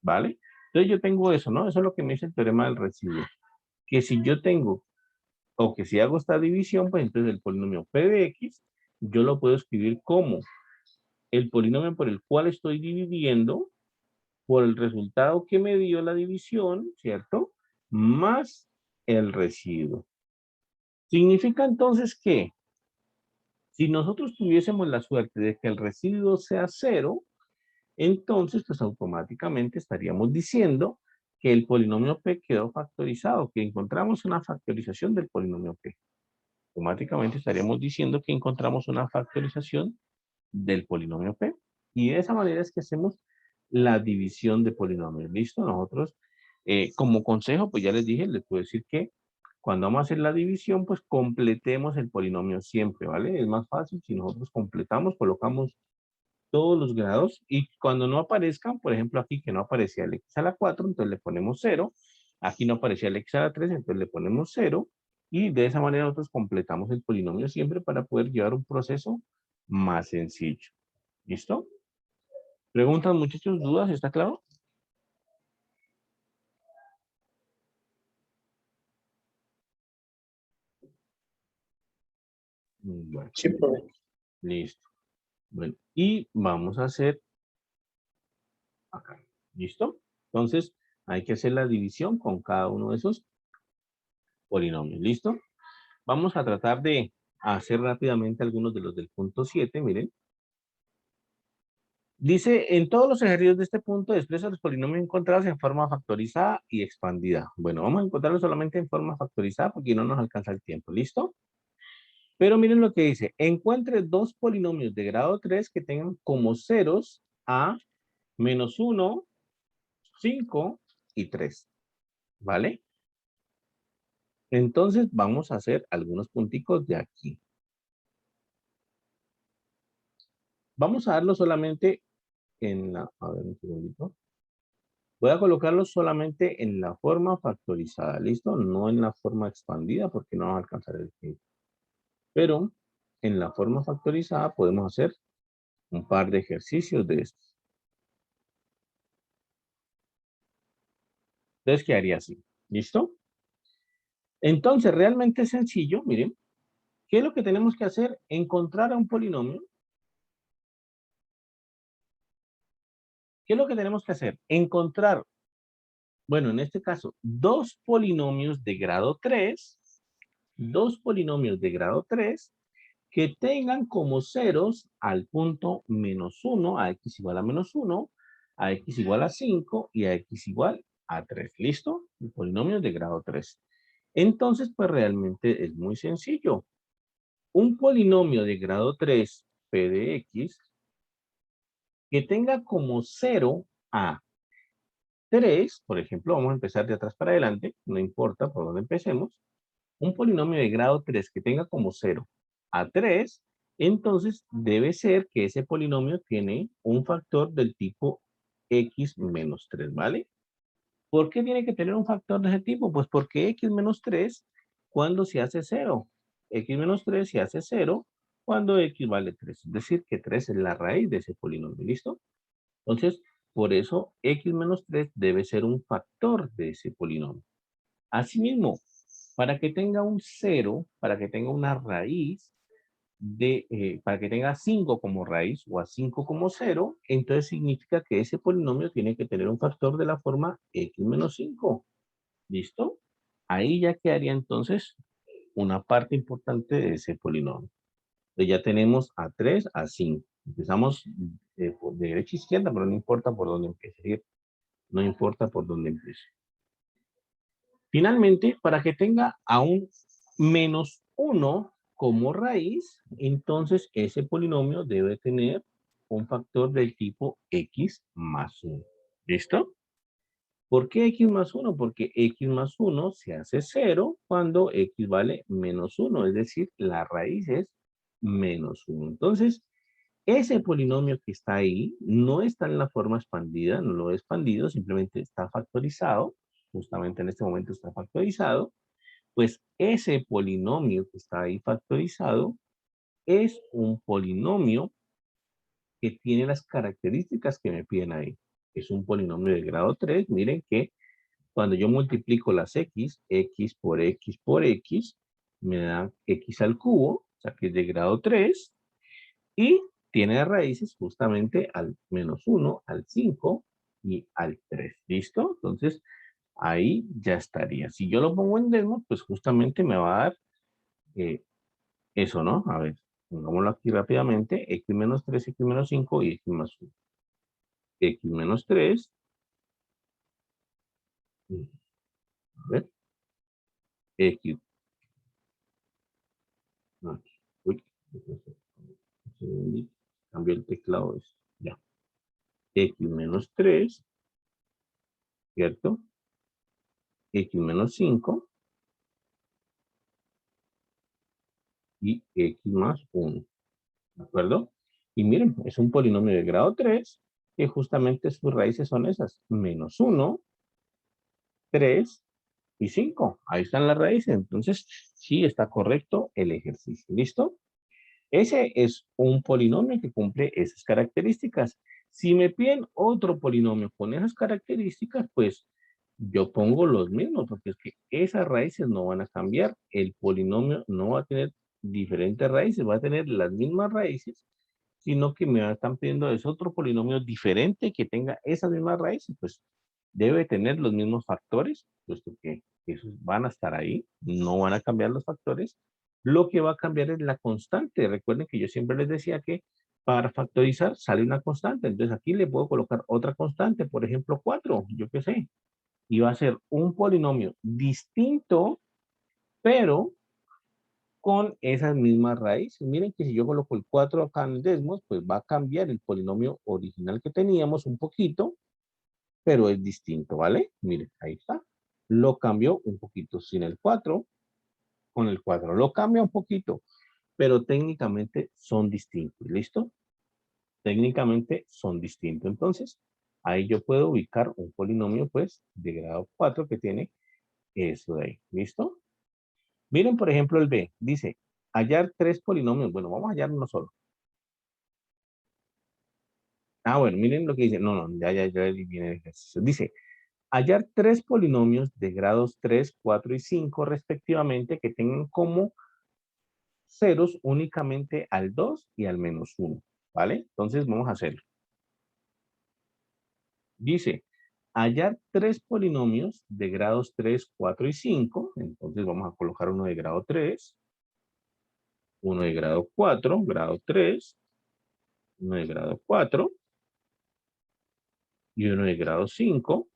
¿Vale? Entonces yo tengo eso, ¿no? Eso es lo que me dice el teorema del residuo. Que si yo tengo, o que si hago esta división, pues entonces el polinomio p de x, yo lo puedo escribir como el polinomio por el cual estoy dividiendo por el resultado que me dio la división, ¿cierto? Más el residuo. Significa entonces que si nosotros tuviésemos la suerte de que el residuo sea 0, entonces pues automáticamente estaríamos diciendo que el polinomio p quedó factorizado, que encontramos una factorización del polinomio p. Automáticamente estaríamos diciendo que encontramos una factorización del polinomio p. Y de esa manera es que hacemos la división de polinomios. ¿Listo? Nosotros, como consejo, pues ya les dije, les puedo decir que cuando vamos a hacer la división, pues completemos el polinomio siempre, ¿vale? Es más fácil si nosotros completamos, colocamos todos los grados y cuando no aparezcan, por ejemplo aquí que no aparecía el x a la 4, entonces le ponemos 0 Aquí no aparecía el x a la 3, entonces le ponemos 0 y de esa manera nosotros completamos el polinomio siempre para poder llevar un proceso más sencillo. ¿Listo? ¿Preguntas, muchachos? ¿Dudas? ¿Está claro? Bueno, Sí, profe. listo. Bueno, y vamos a hacer acá. ¿Listo? Entonces, hay que hacer la división con cada uno de esos polinomios. ¿Listo? Vamos a tratar de hacer rápidamente algunos de los del punto 7. Miren. Dice, en todos los ejercicios de este punto expresa los polinomios encontrados en forma factorizada y expandida. Bueno, vamos a encontrarlos solamente en forma factorizada porque no nos alcanza el tiempo. ¿Listo? Pero miren lo que dice. Encuentre dos polinomios de grado 3 que tengan como ceros a -1, 5 y 3. ¿Vale? Entonces vamos a hacer algunos punticos de aquí. Vamos a darlo solamente en la... A ver, un segundito. Voy a colocarlo solamente en la forma factorizada, ¿listo? No en la forma expandida porque no va a alcanzar el tiempo. Pero en la forma factorizada podemos hacer un par de ejercicios de estos. Entonces quedaría así, ¿listo? Entonces realmente es sencillo, miren. ¿Qué es lo que tenemos que hacer? Encontrar a un polinomio. ¿Qué es lo que tenemos que hacer? Encontrar, bueno, en este caso, dos polinomios de grado 3, que tengan como ceros al punto -1, a x igual a -1, a x igual a 5 y a x igual a 3. ¿Listo? El polinomio de grado 3. Entonces, pues realmente es muy sencillo. Un polinomio de grado 3, p de x, que tenga como 0 a 3, por ejemplo, vamos a empezar de atrás para adelante, no importa por dónde empecemos, un polinomio de grado 3 que tenga como 0 a 3, entonces debe ser que ese polinomio tiene un factor del tipo x menos 3, ¿vale? ¿Por qué tiene que tener un factor de ese tipo? Pues porque x menos 3 cuando se hace 0. X menos 3 se hace 0 cuando x vale 3. Es decir, que 3 es la raíz de ese polinomio, ¿listo? Entonces, por eso x menos 3 debe ser un factor de ese polinomio. Asimismo, para que tenga un 0, para que tenga una raíz, para que tenga 5 como raíz o a 5 como 0, entonces significa que ese polinomio tiene que tener un factor de la forma x menos 5. ¿Listo? Ahí ya quedaría entonces una parte importante de ese polinomio. Entonces ya tenemos a 3, a 5. Empezamos de derecha a izquierda, pero no importa por dónde empiece. No importa por dónde empiece. Finalmente, para que tenga a un -1 como raíz, entonces ese polinomio debe tener un factor del tipo x más 1. ¿Listo? ¿Por qué x más 1? Porque x más 1 se hace 0 cuando x vale -1, es decir, la raíz es -1. Entonces, ese polinomio que está ahí no está en la forma expandida, no lo he expandido, simplemente está factorizado, justamente en este momento está factorizado, pues ese polinomio que está ahí factorizado es un polinomio que tiene las características que me piden ahí. Es un polinomio de grado 3, miren que cuando yo multiplico las x por x por x, me da x al cubo, o sea que es de grado 3, y tiene raíces justamente al -1, al 5 y al 3. ¿Listo? Entonces, ahí ya estaría. Si yo lo pongo en demo, pues justamente me va a dar eh, eso, ¿no? A ver, pongámoslo aquí rápidamente. X menos 3, X menos 5 y X más 1. X menos 3. A ver, X. Aquí. Uy, un segundito. Cambio el teclado. Ya. X menos 3, ¿cierto? X menos 5 y X más 1. ¿De acuerdo? Y miren, es un polinomio de grado 3 que justamente sus raíces son esas. -1, 3 y 5. Ahí están las raíces. Entonces, sí está correcto el ejercicio. ¿Listo? Ese es un polinomio que cumple esas características. Si me piden otro polinomio con esas características, pues yo pongo los mismos, porque es que esas raíces no van a cambiar. El polinomio no va a tener diferentes raíces, va a tener las mismas raíces, sino que me están pidiendo es otro polinomio diferente que tenga esas mismas raíces, pues debe tener los mismos factores, puesto que esos van a estar ahí, no van a cambiar los factores. Lo que va a cambiar es la constante. Recuerden que yo siempre les decía que para factorizar sale una constante. Entonces aquí le puedo colocar otra constante, por ejemplo 4, yo qué sé. Y va a ser un polinomio distinto, pero con esas mismas raíces. Miren que si yo coloco el 4 acá en el desmos, pues va a cambiar el polinomio original que teníamos un poquito, pero es distinto, ¿vale? Miren, ahí está. Lo cambió un poquito sin el 4, con el 4. Lo cambia un poquito, pero técnicamente son distintos, ¿listo? Técnicamente son distintos. Entonces, ahí yo puedo ubicar un polinomio, pues, de grado 4 que tiene eso de ahí, ¿listo? Miren, por ejemplo, el B. Dice, hallar tres polinomios. Bueno, vamos a hallar uno solo. Ah, bueno, miren lo que dice. No, no, ya viene el ejercicio. Dice, hallar tres polinomios de grados 3, 4 y 5 respectivamente que tengan como ceros únicamente al 2 y al menos 1, ¿vale? Entonces vamos a hacerlo. Dice, hallar tres polinomios de grados 3, 4 y 5. Entonces vamos a colocar uno de grado 3, uno de grado 4, grado 3, uno de grado 4 y uno de grado 5.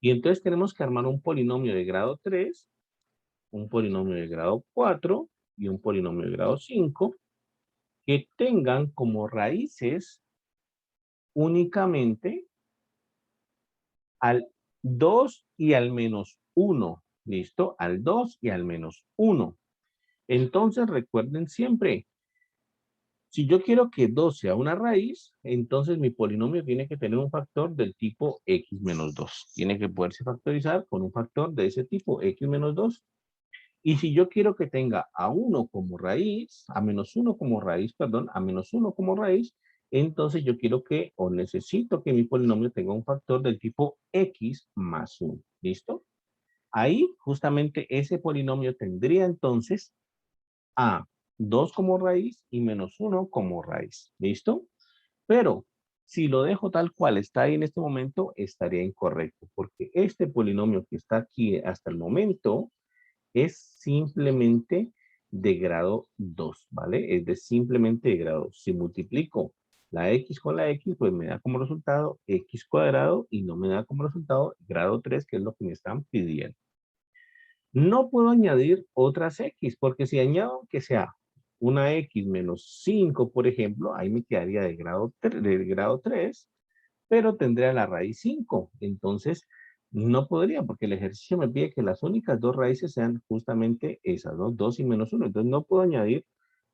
Y entonces tenemos que armar un polinomio de grado 3, un polinomio de grado 4 y un polinomio de grado 5 que tengan como raíces únicamente al 2 y al menos 1. ¿Listo? Al 2 y al menos 1. Entonces recuerden siempre, si yo quiero que 2 sea una raíz, entonces mi polinomio tiene que tener un factor del tipo x menos 2. Tiene que poderse factorizar con un factor de ese tipo, x menos 2. Y si yo quiero que tenga a 1 como raíz, a menos 1 como raíz, perdón, a menos 1 como raíz, entonces yo quiero que, o necesito que mi polinomio tenga un factor del tipo x más 1. ¿Listo? Ahí, justamente ese polinomio tendría entonces a 2 como raíz y menos 1 como raíz. ¿Listo? Pero si lo dejo tal cual está ahí en este momento, estaría incorrecto, porque este polinomio que está aquí hasta el momento es simplemente de grado 2, ¿vale? Es de simplemente de grado 2. Si multiplico la x con la x, pues me da como resultado x cuadrado y no me da como resultado grado 3, que es lo que me están pidiendo. No puedo añadir otras x, porque si añado que sea una x menos 5, por ejemplo, ahí me quedaría de grado 3, pero tendría la raíz 5. Entonces, no podría, porque el ejercicio me pide que las únicas dos raíces sean justamente esas, ¿no? 2 y menos 1. Entonces, no puedo añadir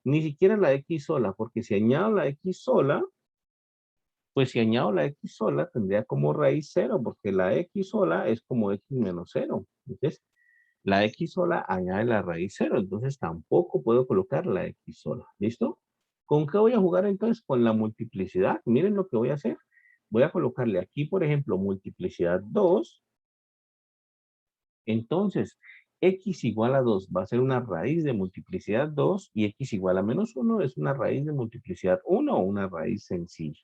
ni siquiera la x sola, porque si añado la x sola, pues si añado la x sola, tendría como raíz 0, porque la x sola es como x menos 0. Entonces, la x sola añade la raíz 0, entonces tampoco puedo colocar la x sola. ¿Listo? ¿Con qué voy a jugar entonces? Con la multiplicidad. Miren lo que voy a hacer. Voy a colocarle aquí, por ejemplo, multiplicidad 2. Entonces, x igual a 2 va a ser una raíz de multiplicidad 2 y x igual a menos 1 es una raíz de multiplicidad 1 o una raíz sencilla.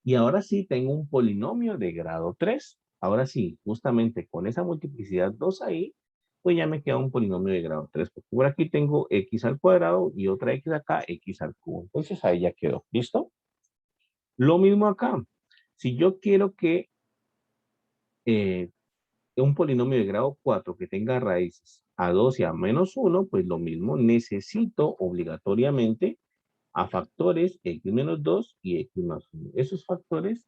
Y ahora sí tengo un polinomio de grado 3. Ahora sí, justamente con esa multiplicidad 2 ahí, pues ya me queda un polinomio de grado 3. Porque por aquí tengo x al cuadrado y otra x acá, x al cubo. Entonces ahí ya quedó. ¿Listo? Lo mismo acá. Si yo quiero que eh, un polinomio de grado 4 que tenga raíces a 2 y a menos 1, pues lo mismo, necesito obligatoriamente a factores x menos 2 y x más 1. Esos factores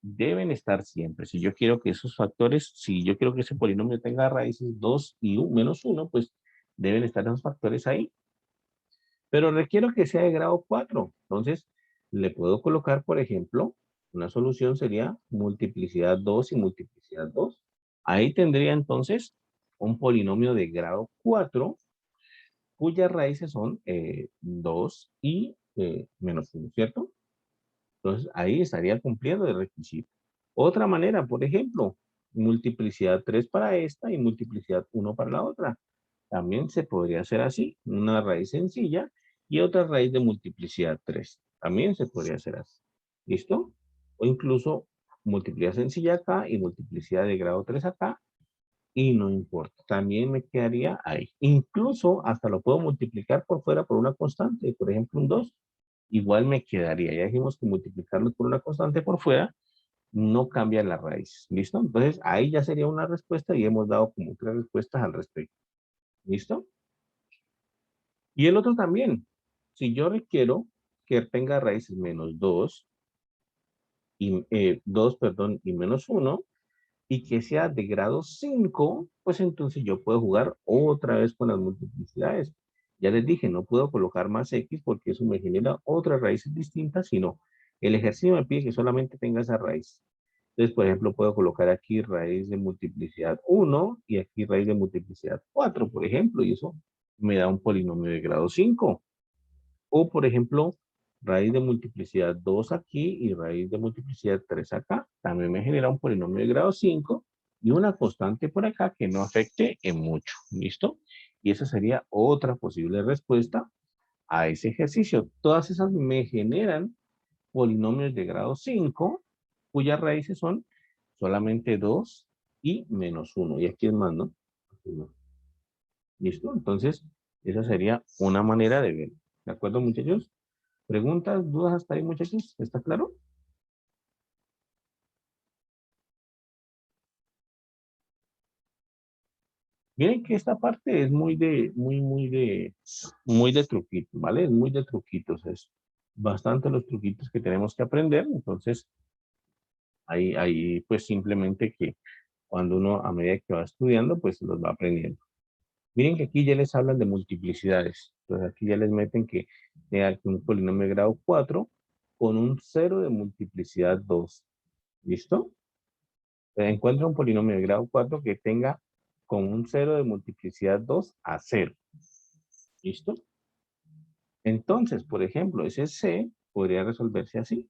deben estar siempre. Si yo quiero que esos factores, si yo quiero que ese polinomio tenga raíces 2 y menos 1, pues deben estar esos factores ahí. Pero requiero que sea de grado 4. Entonces, le puedo colocar, por ejemplo, una solución sería multiplicidad 2 y multiplicidad 2. Ahí tendría entonces un polinomio de grado 4, cuyas raíces son 2 y menos 1, ¿cierto? Entonces, ahí estaría cumpliendo el requisito. Otra manera, por ejemplo, multiplicidad 3 para esta y multiplicidad 1 para la otra. También se podría hacer así, una raíz sencilla y otra raíz de multiplicidad 3. También se podría hacer así. ¿Listo? O incluso multiplicidad sencilla acá y multiplicidad de grado 3 acá y no importa. También me quedaría ahí. Incluso hasta lo puedo multiplicar por fuera por una constante, por ejemplo un 2. Igual me quedaría. Ya dijimos que multiplicarlo por una constante por fuera no cambia la raíz. ¿Listo? Entonces ahí ya sería una respuesta y hemos dado como 3 respuestas al respecto. ¿Listo? Y el otro también. Si yo requiero que tenga raíces menos 2 y 2, perdón, y menos 1 y que sea de grado 5, pues entonces yo puedo jugar otra vez con las multiplicidades. Ya les dije, no puedo colocar más X porque eso me genera otras raíces distintas, sino el ejercicio me pide que solamente tenga esa raíz. Entonces, por ejemplo, puedo colocar aquí raíz de multiplicidad 1 y aquí raíz de multiplicidad 4, por ejemplo, y eso me da un polinomio de grado 5. O, por ejemplo, raíz de multiplicidad 2 aquí y raíz de multiplicidad 3 acá. También me genera un polinomio de grado 5 y una constante por acá que no afecte en mucho. ¿Listo? Y esa sería otra posible respuesta a ese ejercicio. Todas esas me generan polinomios de grado 5 cuyas raíces son solamente 2 y menos 1. Y aquí es más, ¿no? ¿Listo? Entonces, esa sería una manera de verlo. ¿De acuerdo, muchachos? ¿Preguntas, dudas hasta ahí, muchachos? ¿Está claro? Miren que esta parte es muy de truquitos, ¿vale? Es muy de truquitos, es bastante los truquitos que tenemos que aprender, entonces ahí pues simplemente que cuando uno a medida que va estudiando, pues los va aprendiendo. Miren que aquí ya les hablan de multiplicidades, entonces aquí ya les meten que hay un polinomio de grado 4 con un cero de multiplicidad 2, ¿listo? Encuentra un polinomio de grado 4 que tenga con un cero de multiplicidad 2 a 0. ¿Listo? Entonces, por ejemplo, ese C podría resolverse así.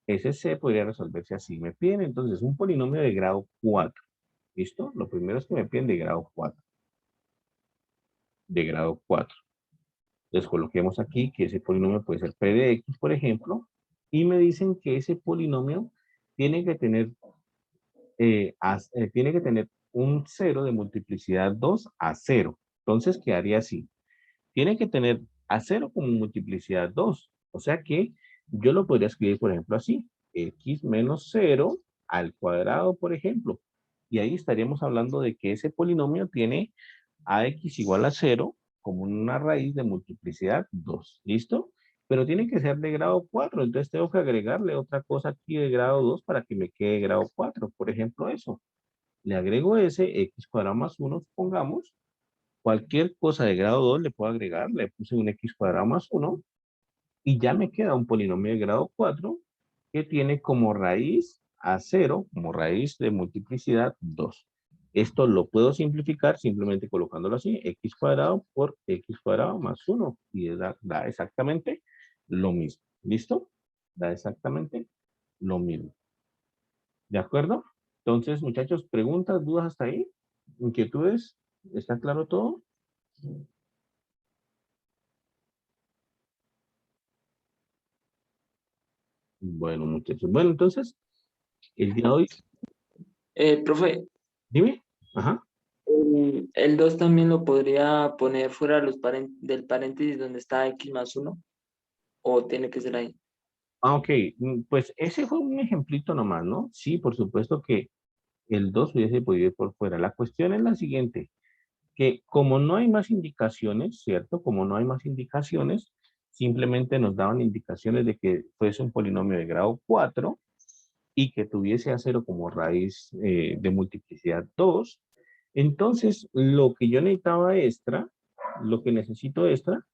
Ese C podría resolverse así. Me piden entonces un polinomio de grado 4. ¿Listo? Lo primero es que me piden de grado 4. De grado 4. Entonces coloquemos aquí que ese polinomio puede ser P de X, por ejemplo, y me dicen que ese polinomio tiene que tener tiene que tener un cero de multiplicidad 2 a 0. Entonces quedaría así. Tiene que tener a 0 como multiplicidad 2. O sea que yo lo podría escribir, por ejemplo, así. X menos 0 al cuadrado, por ejemplo. Y ahí estaríamos hablando de que ese polinomio tiene ax igual a 0 como una raíz de multiplicidad 2. ¿Listo? Pero tiene que ser de grado 4. Entonces tengo que agregarle otra cosa aquí de grado 2 para que me quede grado 4. Por ejemplo, eso. Le agrego ese x cuadrado más 1, supongamos. Cualquier cosa de grado 2 le puedo agregar. Le puse un x cuadrado más 1 y ya me queda un polinomio de grado 4 que tiene como raíz a 0, como raíz de multiplicidad 2. Esto lo puedo simplificar simplemente colocándolo así, x cuadrado por x cuadrado más 1 y da exactamente lo mismo. ¿Listo? Da exactamente lo mismo. ¿De acuerdo? Entonces, muchachos, preguntas, dudas hasta ahí, inquietudes, ¿está claro todo? Bueno, muchachos. Bueno, entonces, el día de hoy, Profe, dime. Ajá. el 2 también lo podría poner fuera de del paréntesis donde está x más 1, o tiene que ser ahí. Ah, ok. Pues ese fue un ejemplito nomás, ¿no? Sí, por supuesto que el 2 hubiese podido ir por fuera. La cuestión es la siguiente, que como no hay más indicaciones, ¿cierto? Como no hay más indicaciones, simplemente nos daban indicaciones de que fuese un polinomio de grado 4 y que tuviese a 0 como raíz de multiplicidad 2. Entonces, lo que yo necesitaba extra, lo que necesito extra,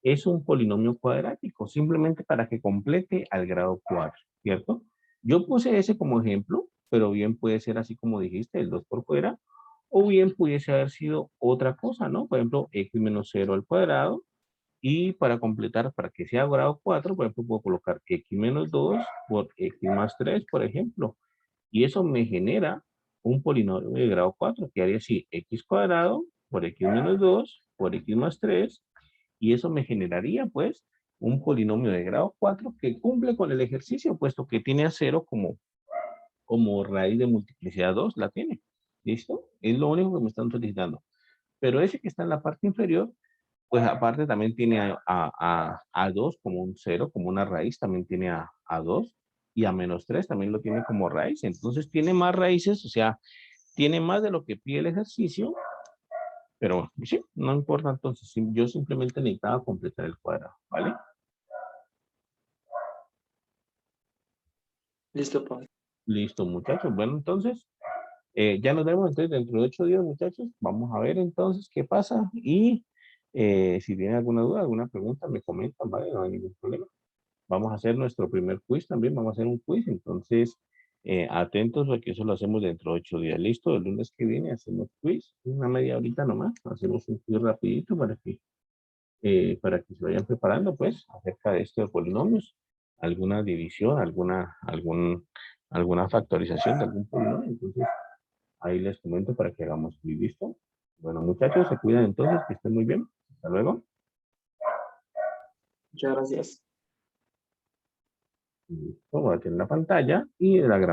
es un polinomio cuadrático, simplemente para que complete al grado 4, ¿cierto? Yo puse ese como ejemplo, pero bien puede ser así como dijiste, el 2 por fuera, o bien pudiese haber sido otra cosa, ¿no? Por ejemplo, x menos 0 al cuadrado, y para completar, para que sea grado 4, por ejemplo, puedo colocar x menos 2 por x más 3, por ejemplo. Y eso me genera un polinomio de grado 4, que haría así, x cuadrado por x menos 2 por x más 3, y eso me generaría, pues, un polinomio de grado 4 que cumple con el ejercicio, puesto que tiene a 0 como raíz de multiplicidad 2, la tiene. ¿Listo? Es lo único que me están solicitando. Pero ese que está en la parte inferior, pues aparte también tiene a 2 como un 0, como una raíz, también tiene a 2 y a menos 3 también lo tiene como raíz. Entonces tiene más raíces, o sea, tiene más de lo que pide el ejercicio, pero sí, no importa entonces, yo simplemente necesitaba completar el cuadrado, ¿vale? Listo, profe. Listo, muchachos. Bueno, entonces, ya nos vemos entonces dentro de 8 días, muchachos. Vamos a ver entonces qué pasa y si tienen alguna duda, alguna pregunta, me comentan, ¿vale? No hay ningún problema. Vamos a hacer nuestro primer quiz también, vamos a hacer un quiz, entonces atentos porque eso lo hacemos dentro de 8 días. Listo, el lunes que viene hacemos quiz, una media horita nomás, hacemos un quiz rapidito para que se vayan preparando pues acerca de esto de polinomios, alguna división, alguna factorización de algún polinomio, entonces ahí les comento para que hagamos quiz, ¿listo? Bueno muchachos, se cuidan entonces, que estén muy bien, hasta luego. Muchas gracias. Listo, voy a tener la pantalla y la grabamos.